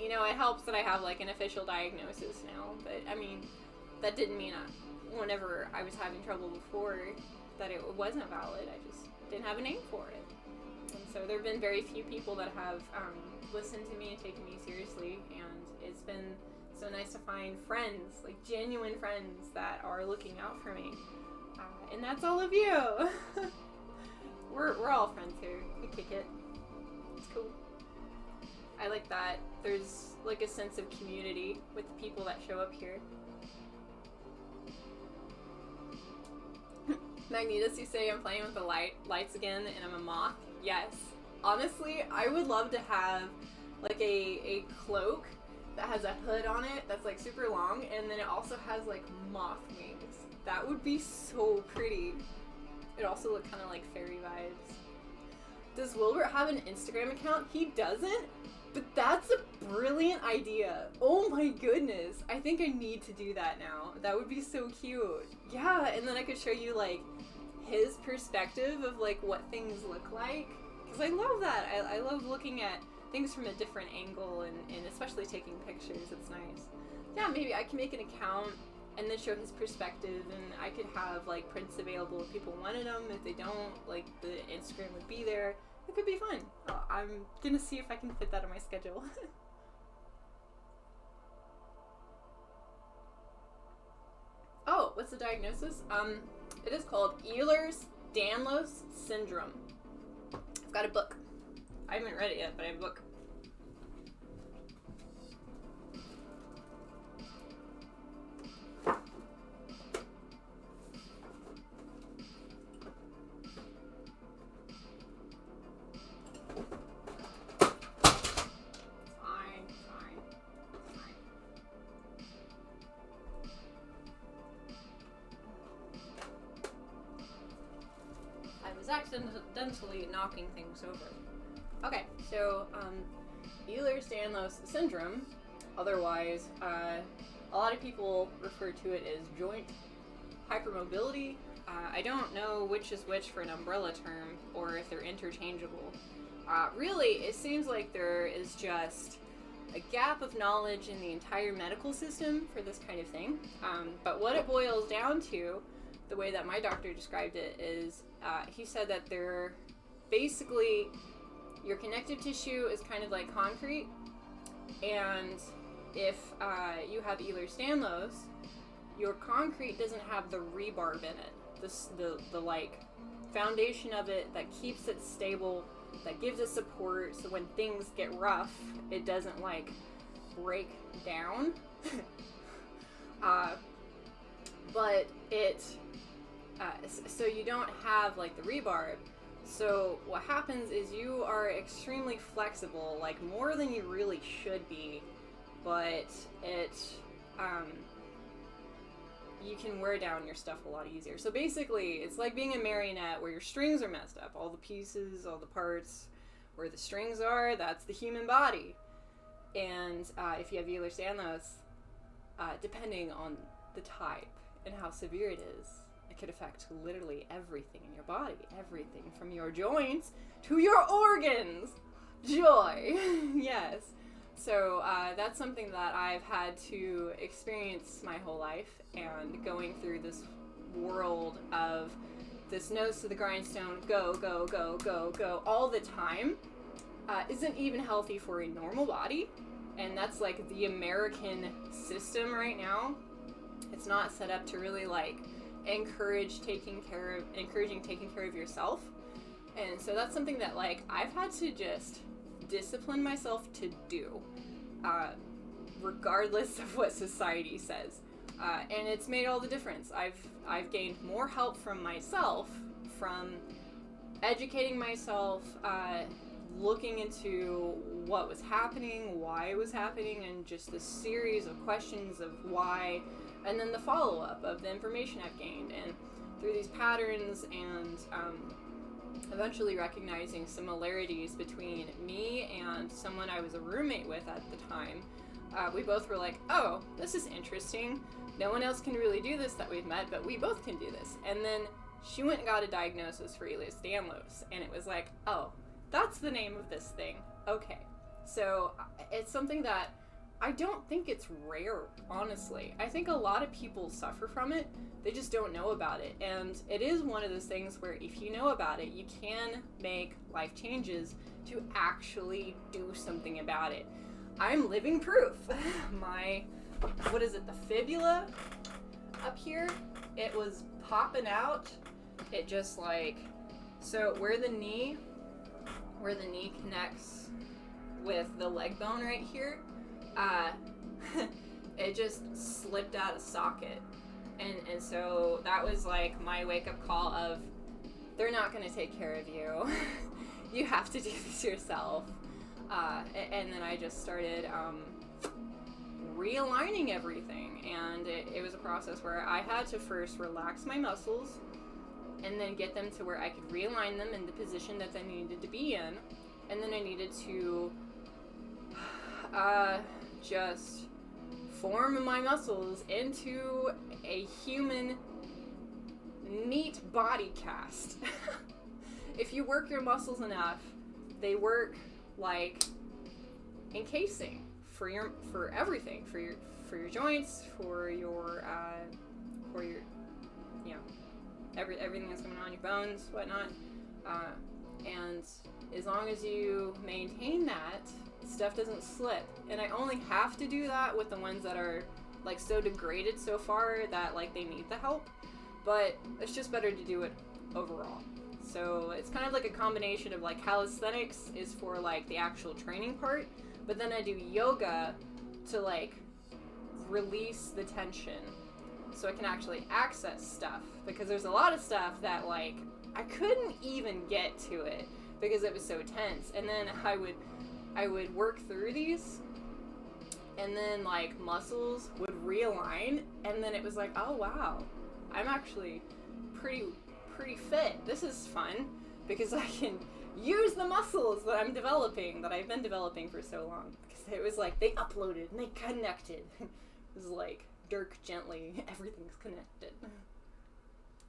You know, it helps that I have like an official diagnosis now, but I mean, that didn't mean whenever I was having trouble before that it wasn't valid. I just didn't have a name for it. And so there have been very few people that have listened to me and taken me seriously, and it's been so nice to find friends, like genuine friends that are looking out for me. And that's all of you. We're all friends here. We kick it. It's cool. I like that there's like a sense of community with the people that show up here. Magnetus, you say I'm playing with the lights again and I'm a moth. Yes. Honestly, I would love to have like a cloak that has a hood on it that's like super long, and then it also has like moth wings. That would be so pretty. It also look kind of like fairy vibes. Does Wilbur have an Instagram account? He doesn't, but that's a brilliant idea. Oh my goodness. I think I need to do that now. That would be so cute. Yeah, and then I could show you like his perspective of like what things look like. Because I love that. I love looking at things from a different angle and especially taking pictures. It's nice. Yeah, maybe I can make an account and then show his perspective, and I could have like prints available if people wanted them. If they don't, like the Instagram would be there. It could be fun. I'm gonna see if I can fit that on my schedule. Oh, what's the diagnosis? It is called Ehlers-Danlos syndrome. I've got a book. I haven't read it yet, but I have a book. Accidentally knocking things over. Okay, so Ehlers-Danlos syndrome, otherwise a lot of people refer to it as joint hypermobility. I don't know which is which for an umbrella term or if they're interchangeable. Really, it seems like there is just a gap of knowledge in the entire medical system for this kind of thing. But what it boils down to, the way that my doctor described it, is he said that they're basically, your connective tissue is kind of like concrete, and if you have Ehlers-Danlos, your concrete doesn't have the rebarb in it, the like foundation of it that keeps it stable, that gives it support, so when things get rough, it doesn't like break down. But so you don't have like the rebarb. So what happens is you are extremely flexible, like more than you really should be, but you can wear down your stuff a lot easier. So basically, it's like being a marionette where your strings are messed up. All the pieces, all the parts, where the strings are, that's the human body. And if you have Ehlers-Danlos, depending on the type and how severe it is, it could affect literally everything in your body. Everything from your joints to your organs. Joy. Yes. So that's something that I've had to experience my whole life, and going through this world of this nose to the grindstone, go, go, go, go, go, all the time, isn't even healthy for a normal body. And that's like the American system right now. It's not set up to really like encouraging taking care of yourself. And so that's something that like I've had to just discipline myself to do, regardless of what society says. And it's made all the difference. I've gained more help from myself, from educating myself, looking into what was happening, why it was happening, and just the series of questions of why, and then the follow-up of the information I've gained, and through these patterns, and eventually recognizing similarities between me and someone I was a roommate with at the time. We both were like, oh, this is interesting. No one else can really do this that we've met, but we both can do this. And then she went and got a diagnosis for Ehlers-Danlos, and it was like, oh, that's the name of this thing. Okay. So it's something that I don't think it's rare, honestly. I think a lot of people suffer from it. They just don't know about it. And it is one of those things where if you know about it, you can make life changes to actually do something about it. I'm living proof. My, what is it, the fibula up here, it was popping out. It just like, so where the knee connects with the leg bone right here, it just slipped out of socket. And so that was like my wake-up call of, they're not going to take care of you. You have to do this yourself. And then I just started realigning everything. And it was a process where I had to first relax my muscles and then get them to where I could realign them in the position that they needed to be in. And then I needed to just form my muscles into a human, neat body cast. If you work your muscles enough, they work like encasing for everything, for your joints, for your you know, everything that's going on, your bones, whatnot. And as long as you maintain that, stuff doesn't slip. And I only have to do that with the ones that are like so degraded so far that like they need the help. But it's just better to do it overall. So it's kind of like a combination of like calisthenics is for like the actual training part, but then I do yoga to like release the tension so I can actually access stuff, because there's a lot of stuff that like I couldn't even get to it because it was so tense. And then I would work through these, and then like muscles would realign, and then it was like, oh wow, I'm actually pretty fit. This is fun because I can use the muscles that I'm developing, that I've been developing for so long. Because it was like they uploaded and they connected. It was like Dirk Gently, everything's connected.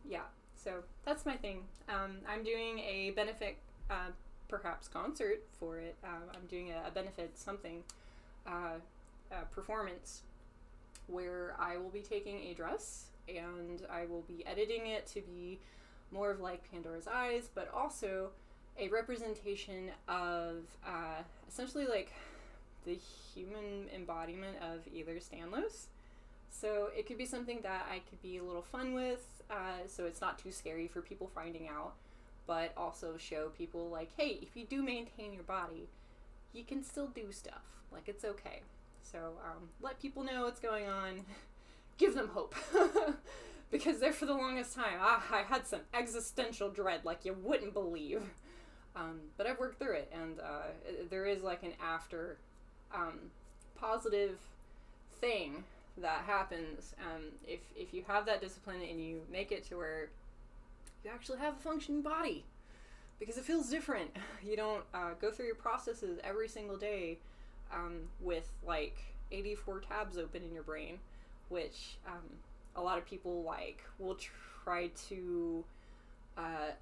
Yeah, so that's my thing. I'm doing a benefit, perhaps concert for it. I'm doing a benefit something performance where I will be taking a dress and I will be editing it to be more of like Pandora's Eyes, but also a representation of essentially like the human embodiment of Ehlers-Danlos. So it could be something that I could be a little fun with, so it's not too scary for people finding out, but also show people like, hey, if you do maintain your body, you can still do stuff. Like, it's okay. So let people know what's going on. Give them hope. because there for the longest time, I had some existential dread like you wouldn't believe. But I've worked through it, and there is like an after positive thing that happens if you have that discipline and you make it to where you actually have a functioning body, because it feels different. You don't go through your processes every single day with like 84 tabs open in your brain, which a lot of people like will try to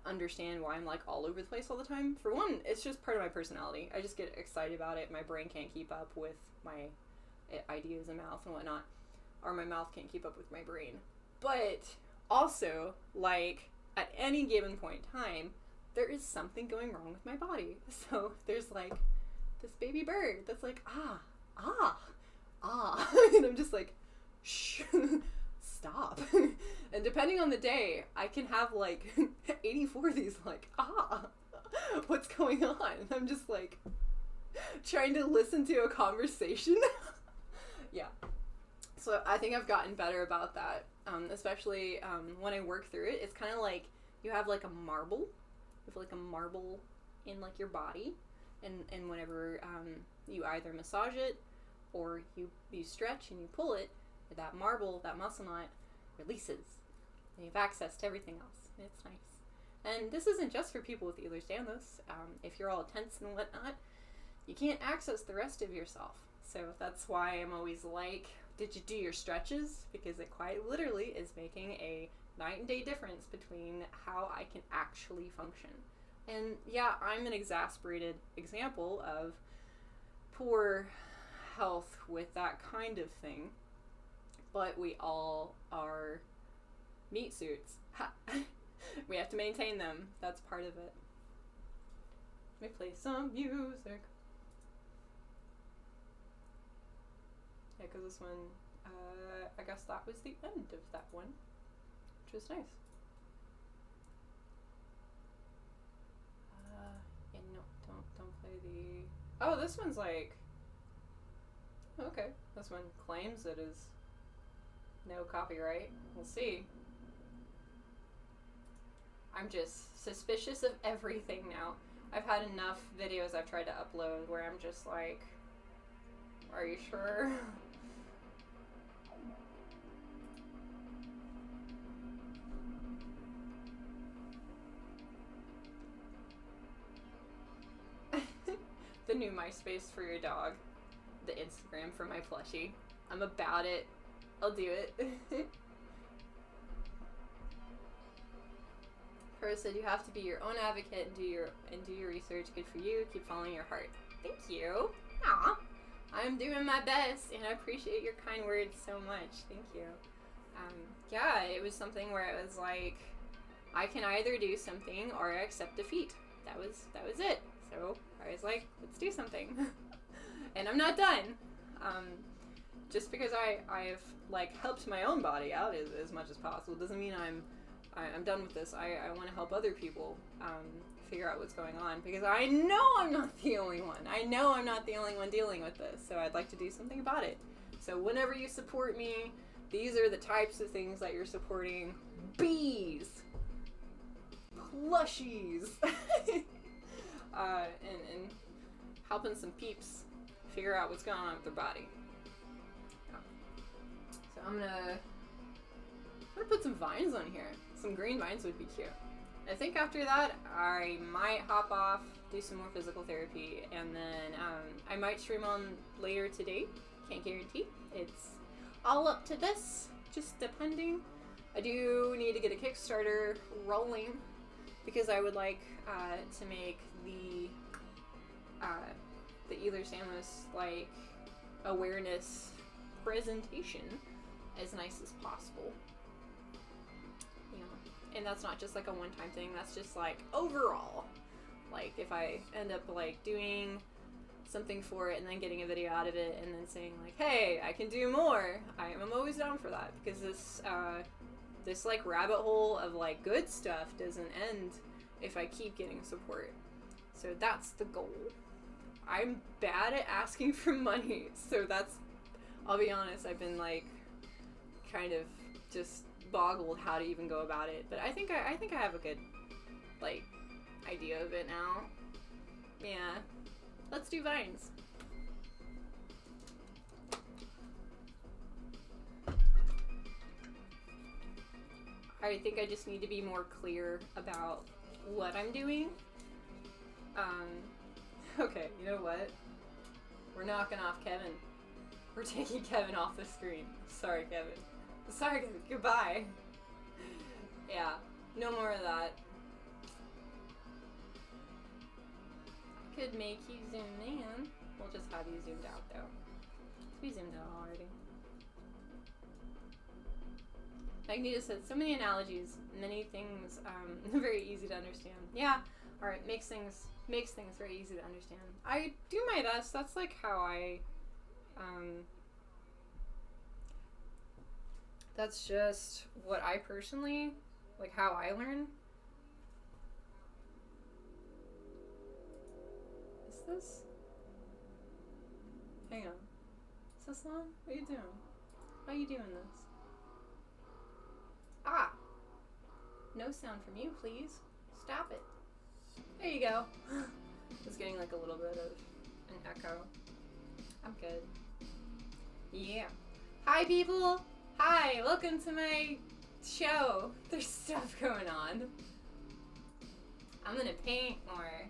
understand why I'm like all over the place all the time. For one, it's just part of my personality. I just get excited about it. My brain can't keep up with my ideas and mouth and whatnot, or my mouth can't keep up with my brain. But also, like, at any given point in time, there is something going wrong with my body. So there's like this baby bird that's like, and I'm just like, shh, stop. And depending on the day, I can have like 84 of these like, what's going on? And I'm just like trying to listen to a conversation. Yeah. So I think I've gotten better about that, especially when I work through it. It's kind of like you have like a marble. You have like a marble in like your body, and whenever you either massage it or you stretch and you pull it, that marble, that muscle knot releases, and you have access to everything else. It's nice. And this isn't just for people with Ehlers-Danlos. If you're all tense and whatnot, you can't access the rest of yourself. So that's why I'm always like, did you do your stretches? Because it quite literally is making a night and day difference between how I can actually function. And yeah, I'm an exasperated example of poor health with that kind of thing. But we all are meat suits. We have to maintain them. That's part of it. Let me play some music. Yeah, because this one, I guess that was the end of that one, which was nice. Yeah, no, don't play the... Oh, this one's like... Okay, this one claims it is no copyright. We'll see. I'm just suspicious of everything now. I've had enough videos I've tried to upload where I'm just like, are you sure? The new MySpace for your dog. The Instagram for my plushie. I'm about it. I'll do it. Kara said you have to be your own advocate and do your research. Good for you. Keep following your heart. Thank you. Aw. I'm doing my best, and I appreciate your kind words so much. Thank you. Yeah, it was something where it was like, I can either do something or I accept defeat. That was it. So I was like, let's do something. And I'm not done. Just because I've like helped my own body out as much as possible doesn't mean I'm done with this. I want to help other people figure out what's going on, because I know I'm not the only one. I know I'm not the only one dealing with this, so I'd like to do something about it. So whenever you support me, these are the types of things that you're supporting. Bees, plushies, and helping some peeps figure out what's going on with their body. So I'm gonna put some vines on here. Some green vines would be cute. I think after that, I might hop off, do some more physical therapy, and then I might stream on later today. Can't guarantee. It's all up to this, just depending. I do need to get a Kickstarter rolling, because I would like to make the Ehlers-Danlos like awareness presentation as nice as possible. And that's not just like a one-time thing, that's just like overall. Like if I end up like doing something for it and then getting a video out of it and then saying like, hey, I can do more, I'm always down for that, because this like rabbit hole of like good stuff doesn't end if I keep getting support. So that's the goal. I'm bad at asking for money, so that's, I'll be honest, I've been like kind of just boggled how to even go about it, but I think I have a good, like, idea of it now. Yeah. Let's do vines. I think I just need to be more clear about what I'm doing. Okay, you know what? We're knocking off Kevin. We're taking Kevin off the screen. Sorry, Kevin. Sorry, Kevin. Goodbye. Yeah, no more of that. I could make you zoom in. We'll just have you zoomed out, though. We zoomed out already. Magneto said, so many analogies, many things very easy to understand. Yeah, alright, makes things very easy to understand. I do my best. That's like how I, that's just what I personally, like how I learn. Is this? Hang on. Is this long? What are you doing? Why are you doing this? Ah! No sound from you, please. Stop it. There you go. It's getting like a little bit of an echo. I'm good. Yeah. Hi, people! Hi! Welcome to my show. There's stuff going on. I'm gonna paint more.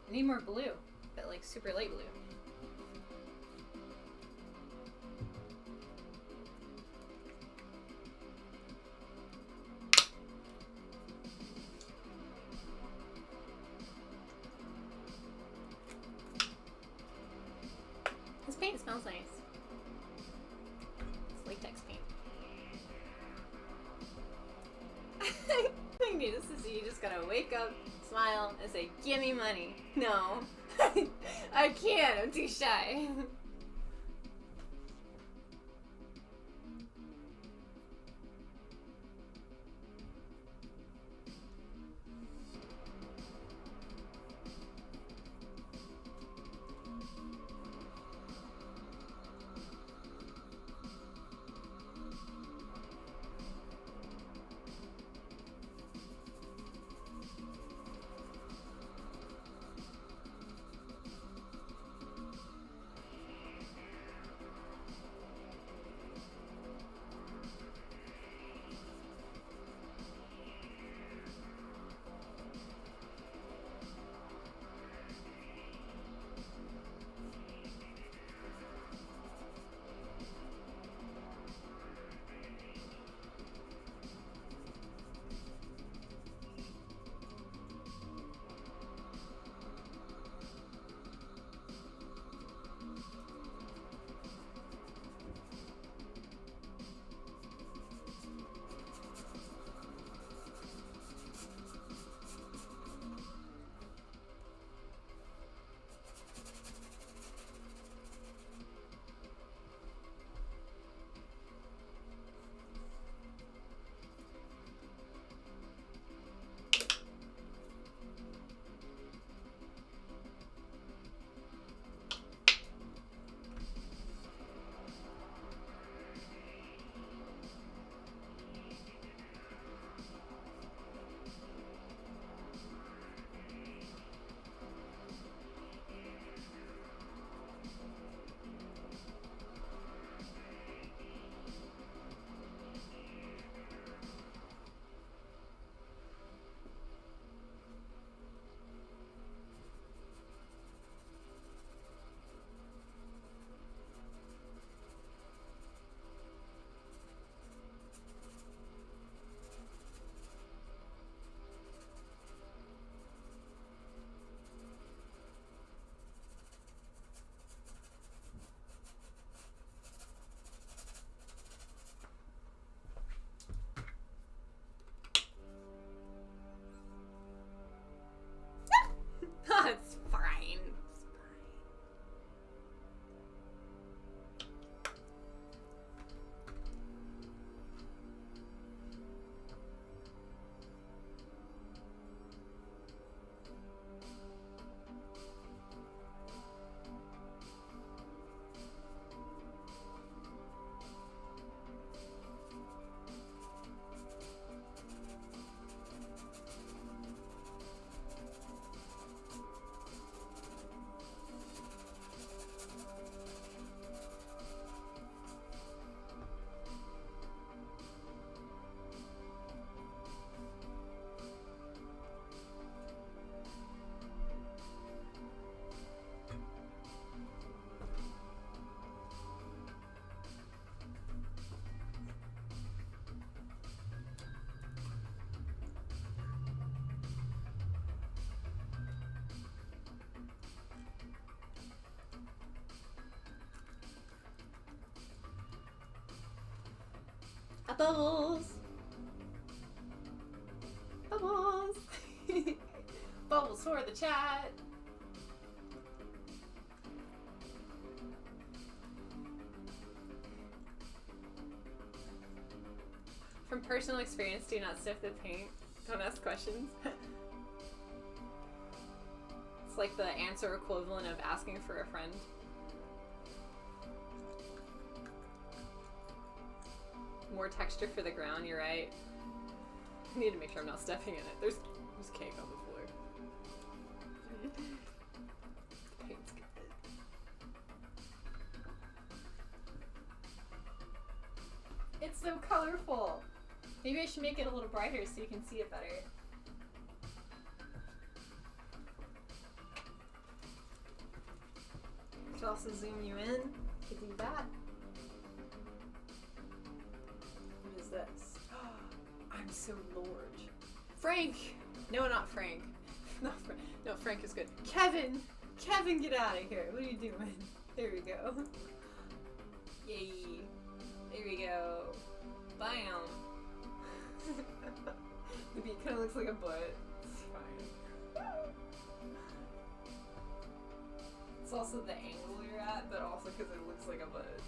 I need more blue, but like super light blue. This paint smells nice. need this is you just gotta wake up, smile, and say, "Give me money." No, I can't. I'm too shy. It's fine. Bubbles! Bubbles! Bubbles for the chat! From personal experience, do not sniff the paint. Don't ask questions. It's like the answer equivalent of asking for a friend. More texture for the ground, you're right. I need to make sure I'm not stepping in it. There's cake on the floor. The paint's good. It's so colorful. Maybe I should make it a little brighter so you can see it better. I should also zoom you in. Could do that. What is this? I'm so large. Frank! No, not Frank. Not Frank. No, Frank is good. Kevin! Kevin, get out of here. What are you doing? There we go. Yay. There we go. Bam. The beat kind of looks looks like a butt. It's fine. It's also the angle you're at, but also because it looks like a butt.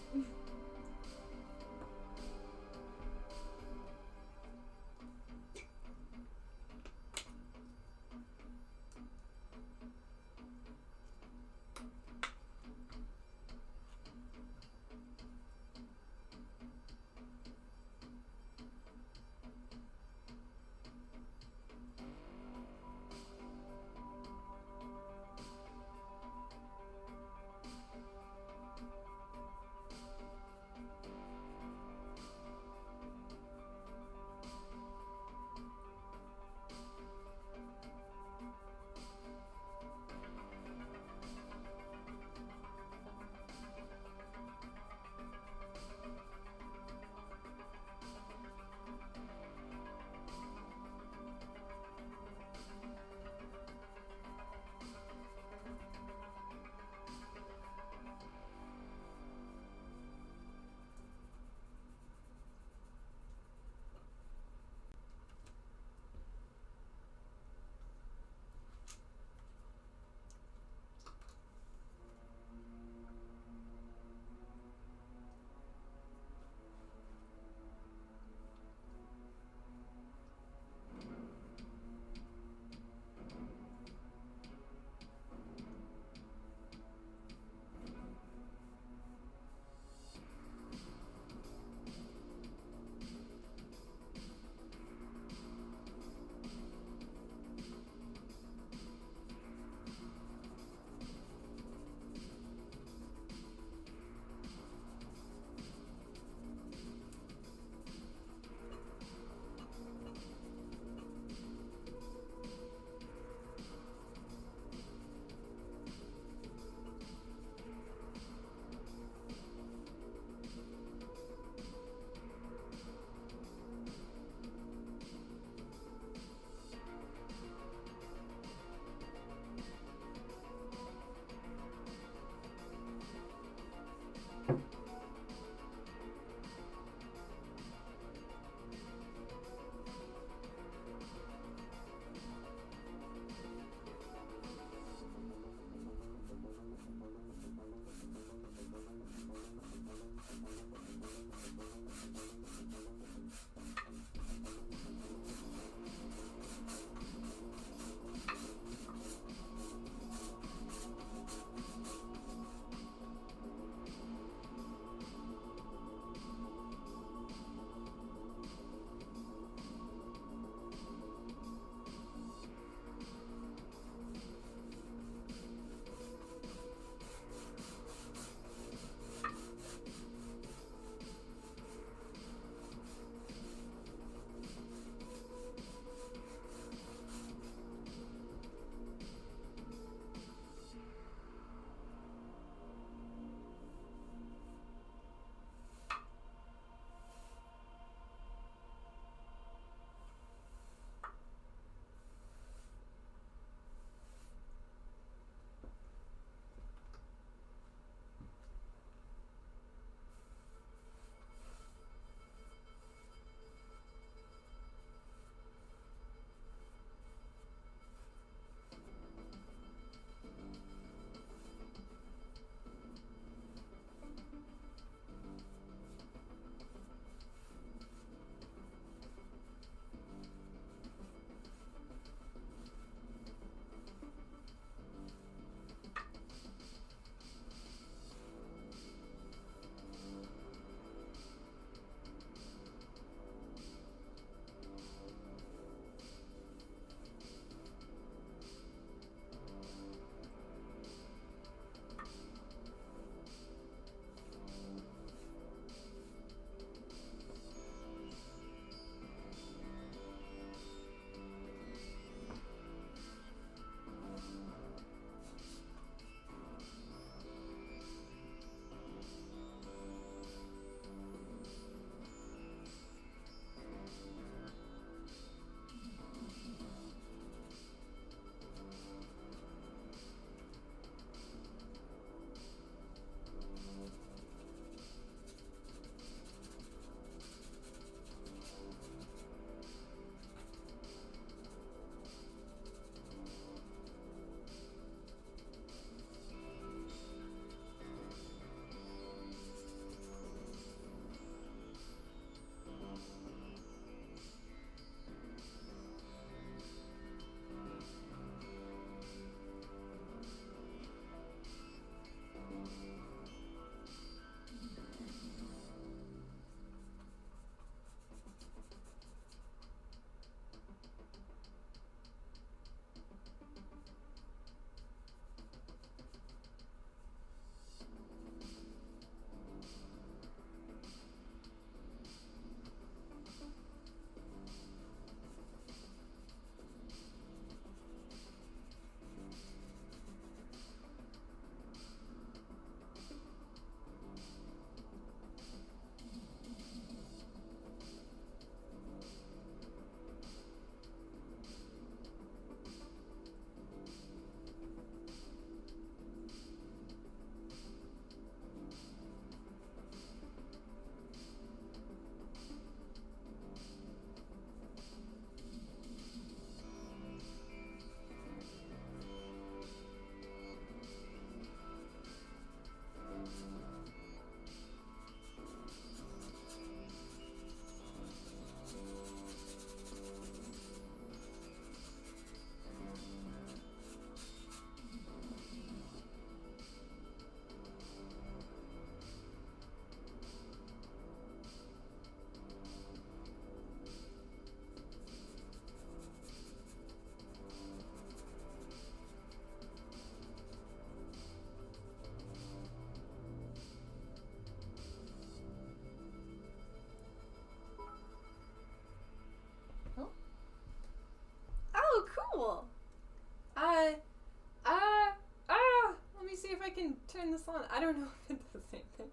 turn this on? I don't know if it does the same thing.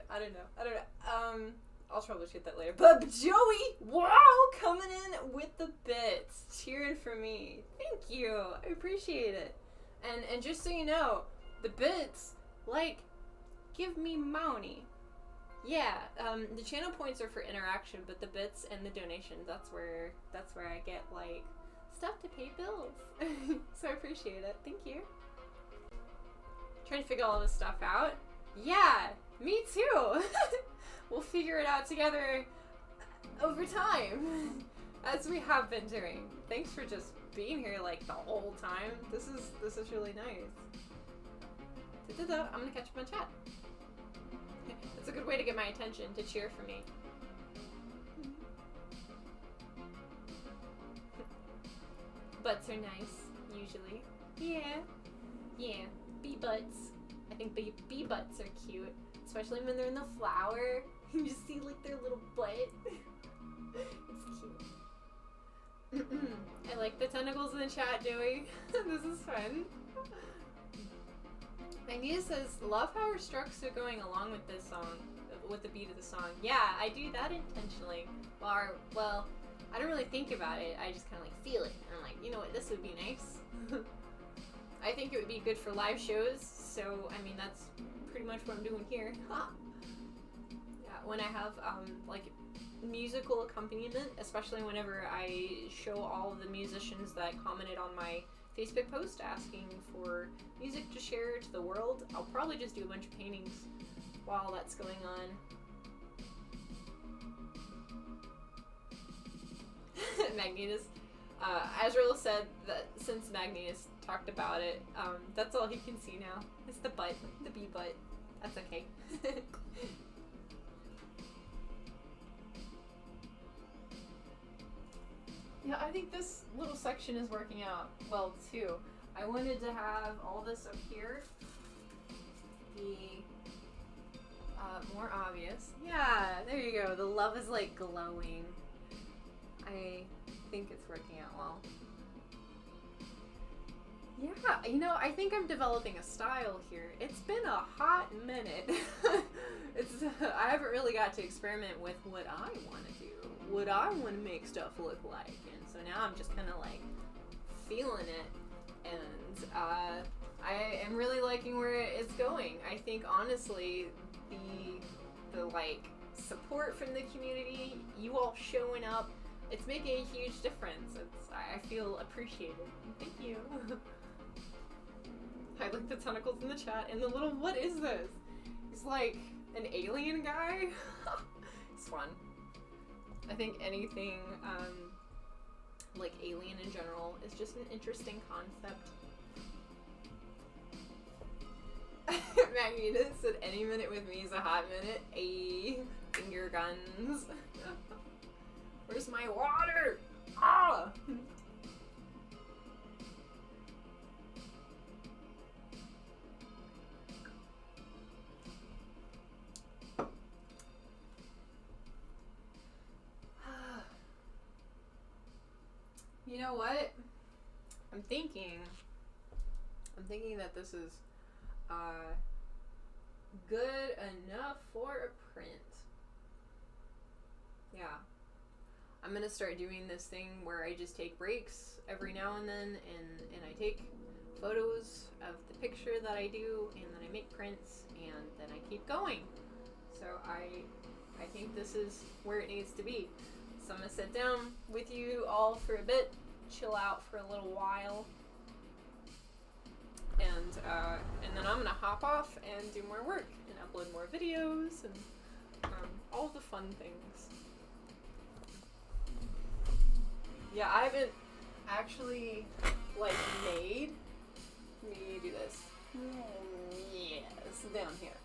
I don't know. I'll troubleshoot that later. But Joey, wow, coming in with the bits, cheering for me. Thank you. I appreciate it. And just so you know, the bits, like, give me money. Yeah, the channel points are for interaction, but the bits and the donations, that's where I get, like, stuff to pay bills. So I appreciate it. Thank you. Trying to figure all this stuff out. Yeah, me too. We'll figure it out together over time, as we have been doing. Thanks for just being here like the whole time. This is really nice. I'm gonna catch up on chat. It's a good way to get my attention, to cheer for me. Butts are nice, usually. Yeah. Yeah, bee butts. I think bee butts are cute, especially when they're in the flower. You just see like their little butt. It's cute. I like the tentacles in the chat, Joey. This is fun. Magnesia says, love how her strokes are going along with this song, with the beat of the song. Yeah, I do that intentionally. Well, I don't really think about it. I just kind of like feel it. And I'm like, you know what, this would be nice. I think it would be good for live shows. So, I mean, that's pretty much what I'm doing here. Yeah, when I have, like, musical accompaniment, especially whenever I show all of the musicians that commented on my Facebook post asking for music to share to the world, I'll probably just do a bunch of paintings while that's going on. Magnetus. Azrael said that since Magnetus talked about it, that's all he can see now. It's the butt, the bee butt. That's okay. Yeah, I think this little section is working out well too. I wanted to have all this up here be more obvious. Yeah, there you go. The love is like glowing. I think it's working out well. Yeah, you know, I think I'm developing a style here. It's been a hot minute. I haven't really got to experiment with what I want to do, what I want to make stuff look like, and so now I'm just kind of like feeling it, and I am really liking where it's going. I think honestly, the like support from the community, you all showing up, it's making a huge difference. I feel appreciated. Thank you. I like the tentacles in the chat and the little, what is this? He's like an alien guy. It's fun. I think anything like alien in general is just an interesting concept. Magnetus said any minute with me is a hot minute. Ayy, finger guns. Where's my water? Ah! You know what? I'm thinking that this is good enough for a print. Yeah. I'm gonna start doing this thing where I just take breaks every now and then, and I take photos of the picture that I do, and then I make prints, and then I keep going. So I think this is where it needs to be. So I'm gonna sit down with you all for a bit, chill out for a little while, and then I'm gonna hop off and do more work and upload more videos and all the fun things. Yeah, I haven't actually like made. Let me do this. Yes, down here.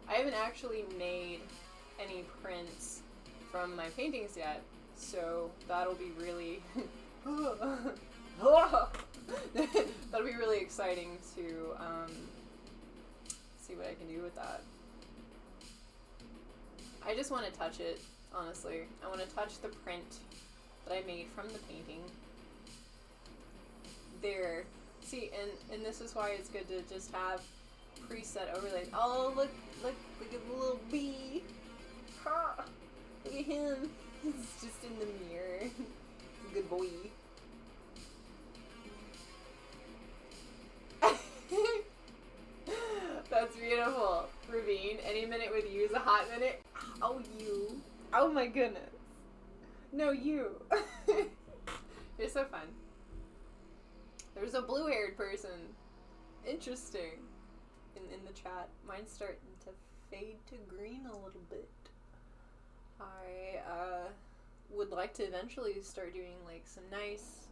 I haven't actually made any prints from my paintings yet, so that'll be really that'll be really exciting to see what I can do with that. I just want to touch it, honestly. I want to touch the print that I made from the painting. They're See, and this is why it's good to just have preset overlays. Oh, look at the little bee. Ha! Look at him. He's just in the mirror. He's a good boy. That's beautiful. Ravine, any minute with you is a hot minute. Oh, you. Oh my goodness. No, you. You're so fun. There's a blue-haired person. Interesting. In the chat. Mine's starting to fade to green a little bit. I would like to eventually start doing like some nice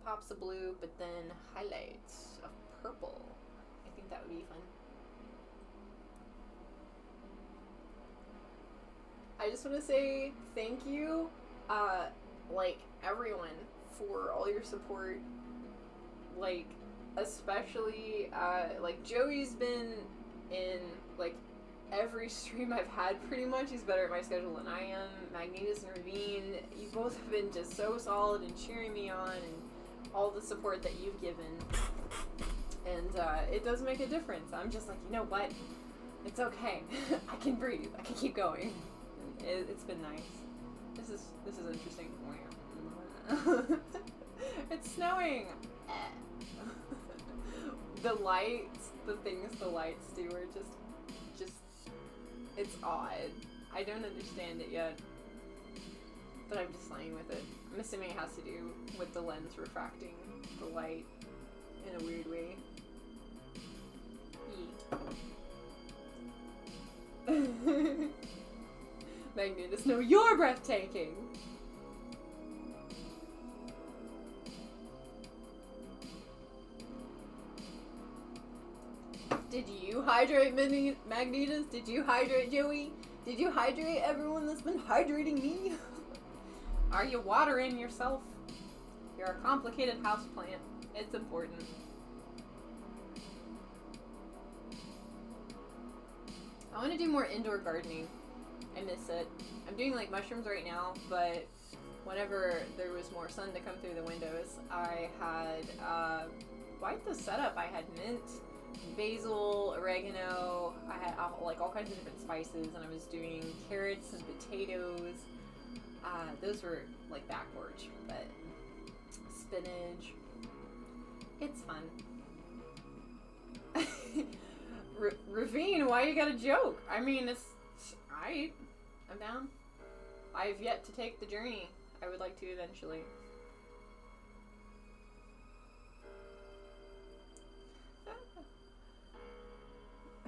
pops of blue, but then highlights of purple. I think that would be fun. I just want to say thank you, like everyone, for all your support. Like, especially, like Joey's been in like every stream I've had pretty much. He's better at my schedule than I am. Magnetus and Ravine, you both have been just so solid and cheering me on, and all the support that you've given. And it does make a difference. I'm just like, you know what? It's okay. I can breathe. I can keep going. It's been nice. This is interesting. It's snowing. The lights, the things the lights do are just it's odd. I don't understand it yet, but I'm just playing with it. I'm assuming it has to do with the lens refracting the light in a weird way. Magnetus, no, you're breathtaking! Did you hydrate Magnetus? Did you hydrate Joey? Did you hydrate everyone that's been hydrating me? Are you watering yourself? You're a complicated houseplant. It's important. I want to do more indoor gardening. I miss it. I'm doing like mushrooms right now, but whenever there was more sun to come through the windows, I had quite the setup. I had mint, basil, oregano. I had like all kinds of different spices, and I was doing carrots and potatoes. Those were like back porch, but spinach. It's fun. Ravine, why you gotta joke? I mean, it's alright. I'm down. I've yet to take the journey. I would like to eventually.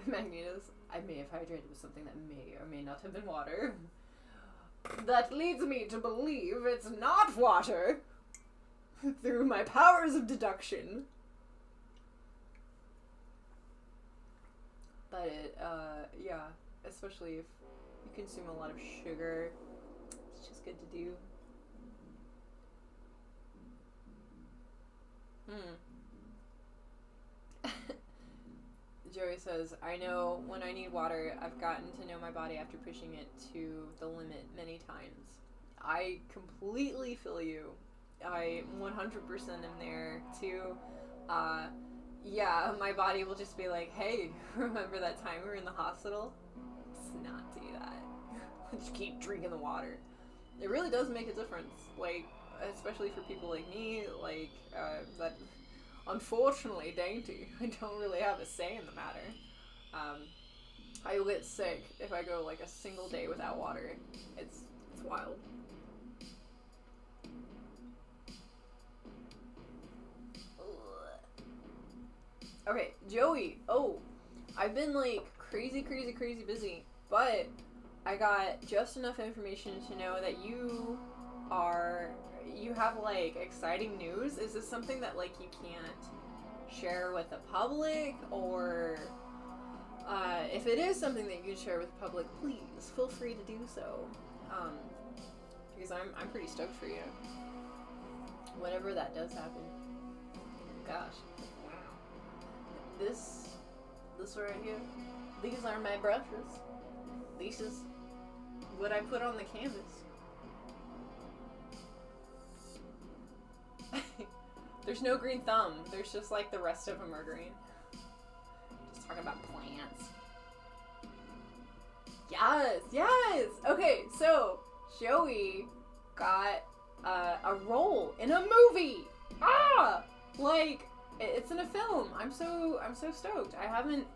Magnetus, I may have hydrated with something that may or may not have been water. That leads me to believe it's not water through my powers of deduction. But it, yeah, especially if you consume a lot of sugar, it's just good to do. Joey says, I know when I need water, I've gotten to know my body after pushing it to the limit many times. I completely feel you. I 100% am there too. Yeah, my body will just be like, hey, remember that time we were in the hospital? Let's not do that. Just keep drinking the water. It really does make a difference, like, especially for people like me, like, that unfortunately dainty. I don't really have a say in the matter. I will get sick if I go like a single day without water. It's wild. Okay, Joey. Oh, I've been like crazy busy, but I got just enough information to know that you have like exciting news. Is this something that like you can't share with the public, or if it is something that you can share with the public, please feel free to do so, because I'm pretty stoked for you whenever that does happen. Gosh, this right here, these are my brushes. This is what I put on the canvas. There's no green thumb. There's just like the rest of them are green. Just talking about plants. Yes, yes! Okay, so Joey got a role in a movie! Ah! Like, it's in a film. I'm so stoked. I haven't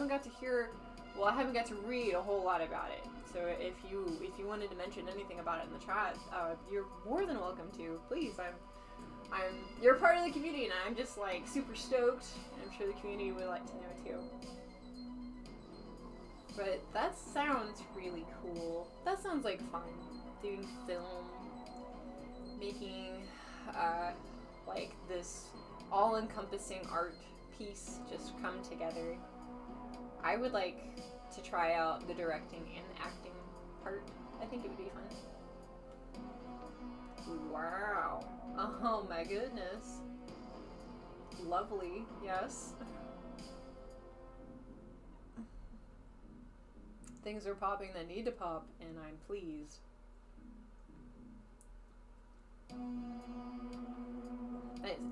got to hear, well, I haven't got to read a whole lot about it. So if you wanted to mention anything about it in the chat, you're more than welcome to. Please, you're part of the community, and I'm just like super stoked. I'm sure the community would like to know too. But that sounds really cool. That sounds like fun. Doing film, making like this all-encompassing art piece just come together. I would like to try out the directing and the acting part. I think it would be fun. Wow. Oh my goodness. Lovely, yes. Things are popping that need to pop, and I'm pleased.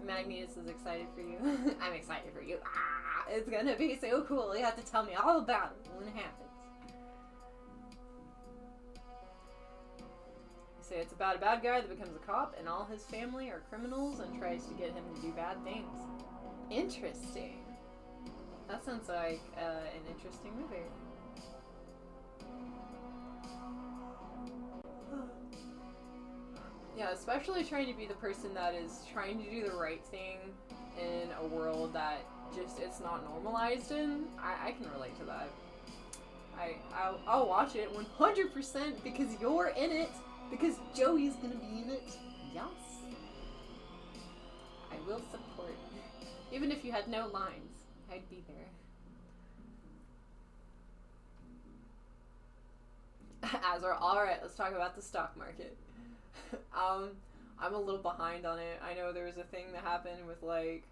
Magnus is excited for you. I'm excited for you. Ah, it's gonna be so cool. You have to tell me all about it when it happens. You say it's about a bad guy that becomes a cop, and all his family are criminals and tries to get him to do bad things. Interesting. That sounds like an interesting movie. Yeah, especially trying to be the person that is trying to do the right thing in a world that just it's not normalized in. I can relate to that. I'll watch it 100% because you're in it. Because Joey's gonna be in it. Yes. I will support. Even if you had no lines, I'd be there. Alright, let's talk about the stock market. I'm a little behind on it. I know there was a thing that happened with like,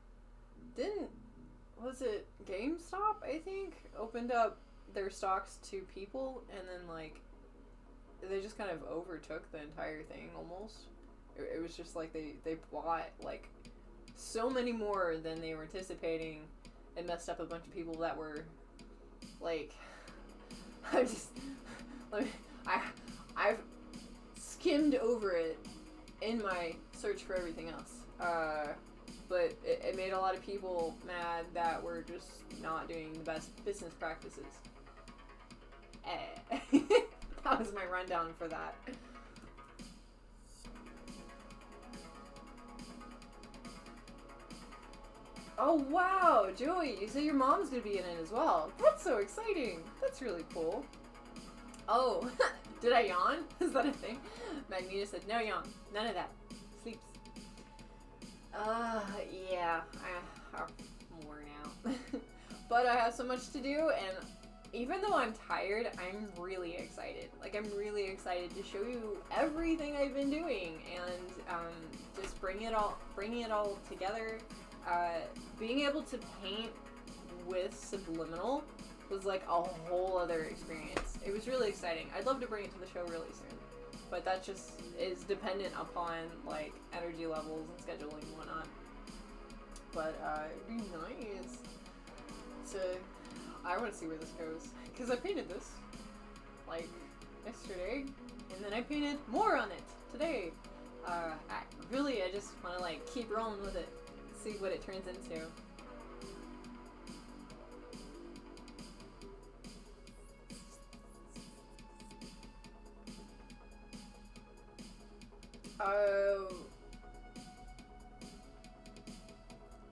was it GameStop, I think, opened up their stocks to people, and then like, they just kind of overtook the entire thing almost. It was just like they bought like so many more than they were anticipating. It messed up a bunch of people that were like, I've skimmed over it in my search for everything else. But it made a lot of people mad that we're just not doing the best business practices. That was my rundown for that. Oh wow, Joey, you said your mom's gonna be in it as well. That's so exciting. That's really cool. Oh, did I yawn? Is that a thing? Magneto said, no yawn. None of that. Sleeps. Yeah. I'm worn out. But I have so much to do, and even though I'm tired, I'm really excited. Like, I'm really excited to show you everything I've been doing, and just bringing it all together. Being able to paint with Subliminal was like a whole other experience. It was really exciting. I'd love to bring it to the show really soon, but that just is dependent upon like energy levels and scheduling and whatnot. But it'd be nice to. I want to see where this goes because I painted this like yesterday, and then I painted more on it today. I just want to like keep rolling with it, see what it turns into.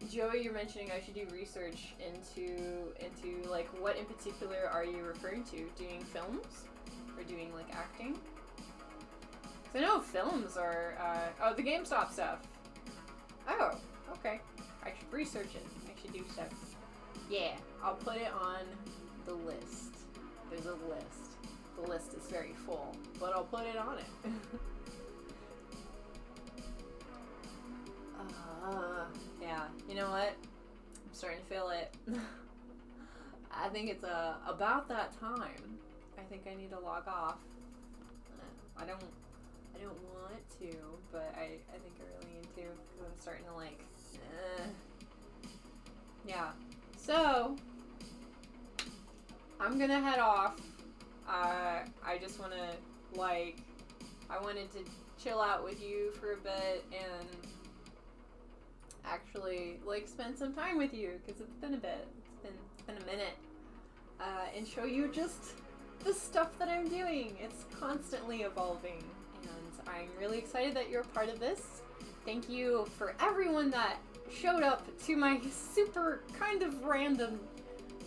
Joey, you're mentioning I should do research into like what in particular are you referring to? Doing films or doing like acting? 'Cause I know films are the GameStop stuff. Oh, okay. I should research it. I should do stuff. Yeah, I'll put it on the list. There's a list. The list is very full, but I'll put it on it. Yeah, you know what? I'm starting to feel it. I think it's about that time. I think I need to log off. I don't want to, but I think I really need to because I'm starting to like Yeah. So, I'm gonna head off. I just wanna, like, I wanted to chill out with you for a bit and actually, like, spend some time with you, because it's been a bit. It's been a minute. And show you just the stuff that I'm doing. It's constantly evolving, and I'm really excited that you're a part of this. Thank you for everyone that showed up to my super kind of random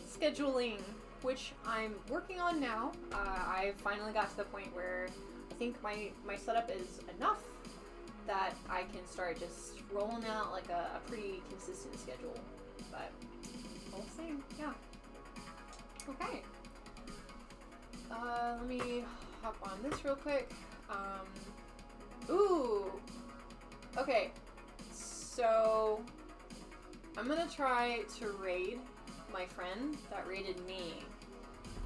scheduling, which I'm working on now. I finally got to the point where I think my setup is enough that I can start just rolling out like a pretty consistent schedule. But all the same, yeah. Okay. Let me hop on this real quick. Ooh. Okay. So I'm gonna try to raid my friend that raided me.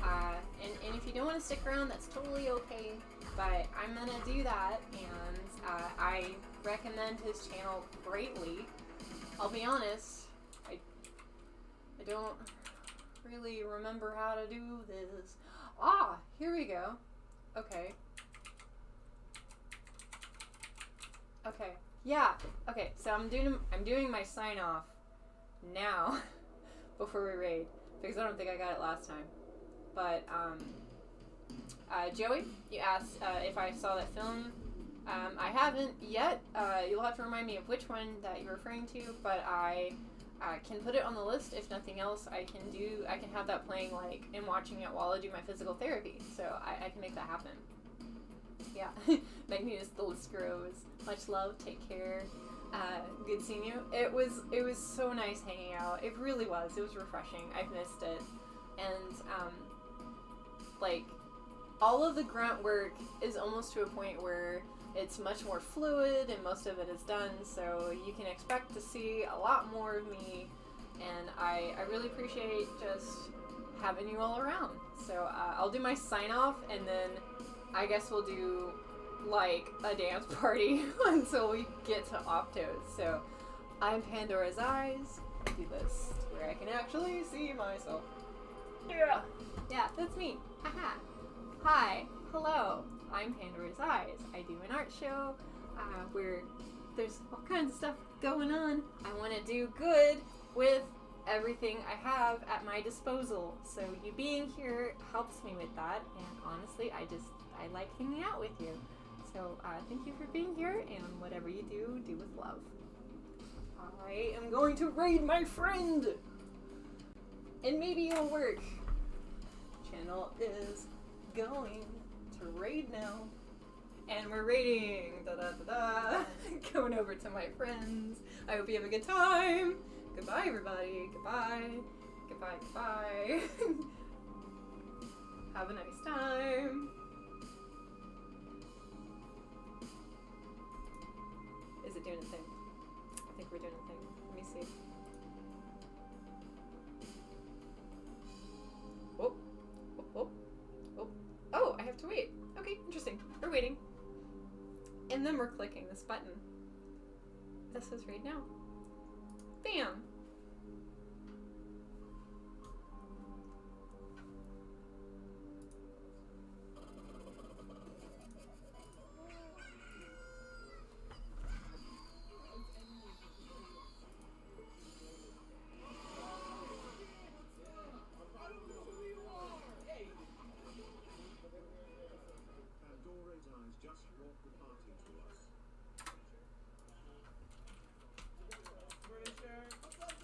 And if you don't want to stick around, that's totally okay. But I'm gonna do that, and I recommend his channel greatly. I'll be honest, I don't really remember how to do this. Ah, here we go. Okay. Okay. Yeah. Okay. So I'm doing my sign off now before we raid, because I don't think I got it last time. But Joey, you asked if I saw that film. I haven't yet. You'll have to remind me of which one that you're referring to, but I can put it on the list. If nothing else, I can have that playing, like, and watching it while I do my physical therapy. So I can make that happen. Yeah. Magnus, the list grows. Much love. Take care. Good seeing you. It was so nice hanging out. It really was. It was refreshing. I've missed it. And like, all of the grunt work is almost to a point where it's much more fluid and most of it is done, so you can expect to see a lot more of me, and I really appreciate just having you all around. So I'll do my sign off, and then I guess we'll do like a dance party until we get to Optos. So I'm Pandora's Eyes. I do this where I can actually see myself. Yeah, that's me. Haha. Hi. Hello. I'm Pandora's Eyes. I do an art show where there's all kinds of stuff going on. I want to do good with everything I have at my disposal. So you being here helps me with that. And honestly, I like hanging out with you. So thank you for being here, and whatever you do, do with love. I am going to raid my friend! And maybe it'll work. Channel is going to raid now. And we're raiding. Da da da da. Going over to my friends. I hope you have a good time. Goodbye, everybody. Goodbye. Goodbye, goodbye. Have a nice time. Is it doing a thing? I think we're doing a thing. Let me see. Oh. Oh, oh, oh. Oh, I have to wait. Okay, interesting. We're waiting. And then we're clicking this button. This is right now. Bam! PandorasEyes just brought the party to us. What's up,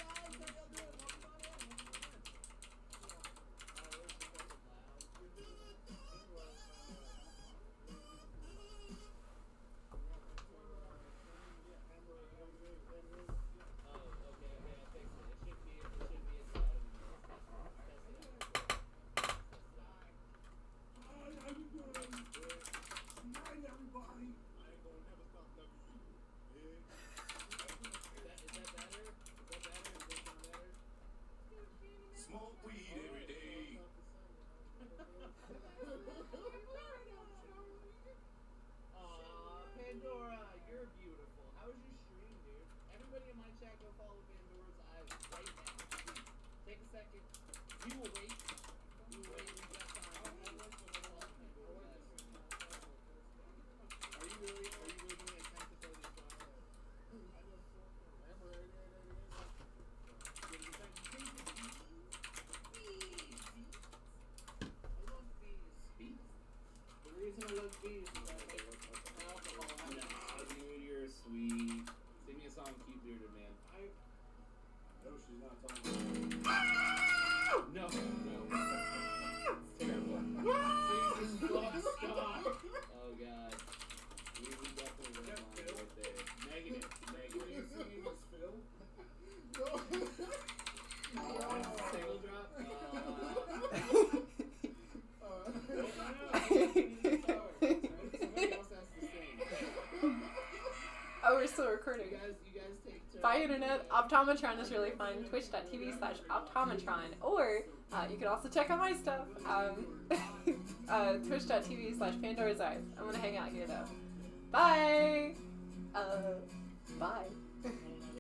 follow Pandora's Eyes right now. Take a second. We will wait. We will wait. We've got time. Are you really doing a sense to throw this process? The reason I love bees is alcohol. Nah, dude, you're sweet. Sing me a song, Cute Bearded Man. No, she's not talking. No, no. It's terrible. Jesus, stop. Oh, God. We definitely went on right there. Negative. What are you Negative. singing this, Phil? Single drop? Somebody else has to sing. Oh, we're still recording. You guys take turns. Bye, Internet. Optomitron is really fun. Twitch.tv/Optomitron. Or you can also check out my stuff. Twitch.tv/PandorasEyes. I'm going to hang out here, though. Bye. Bye.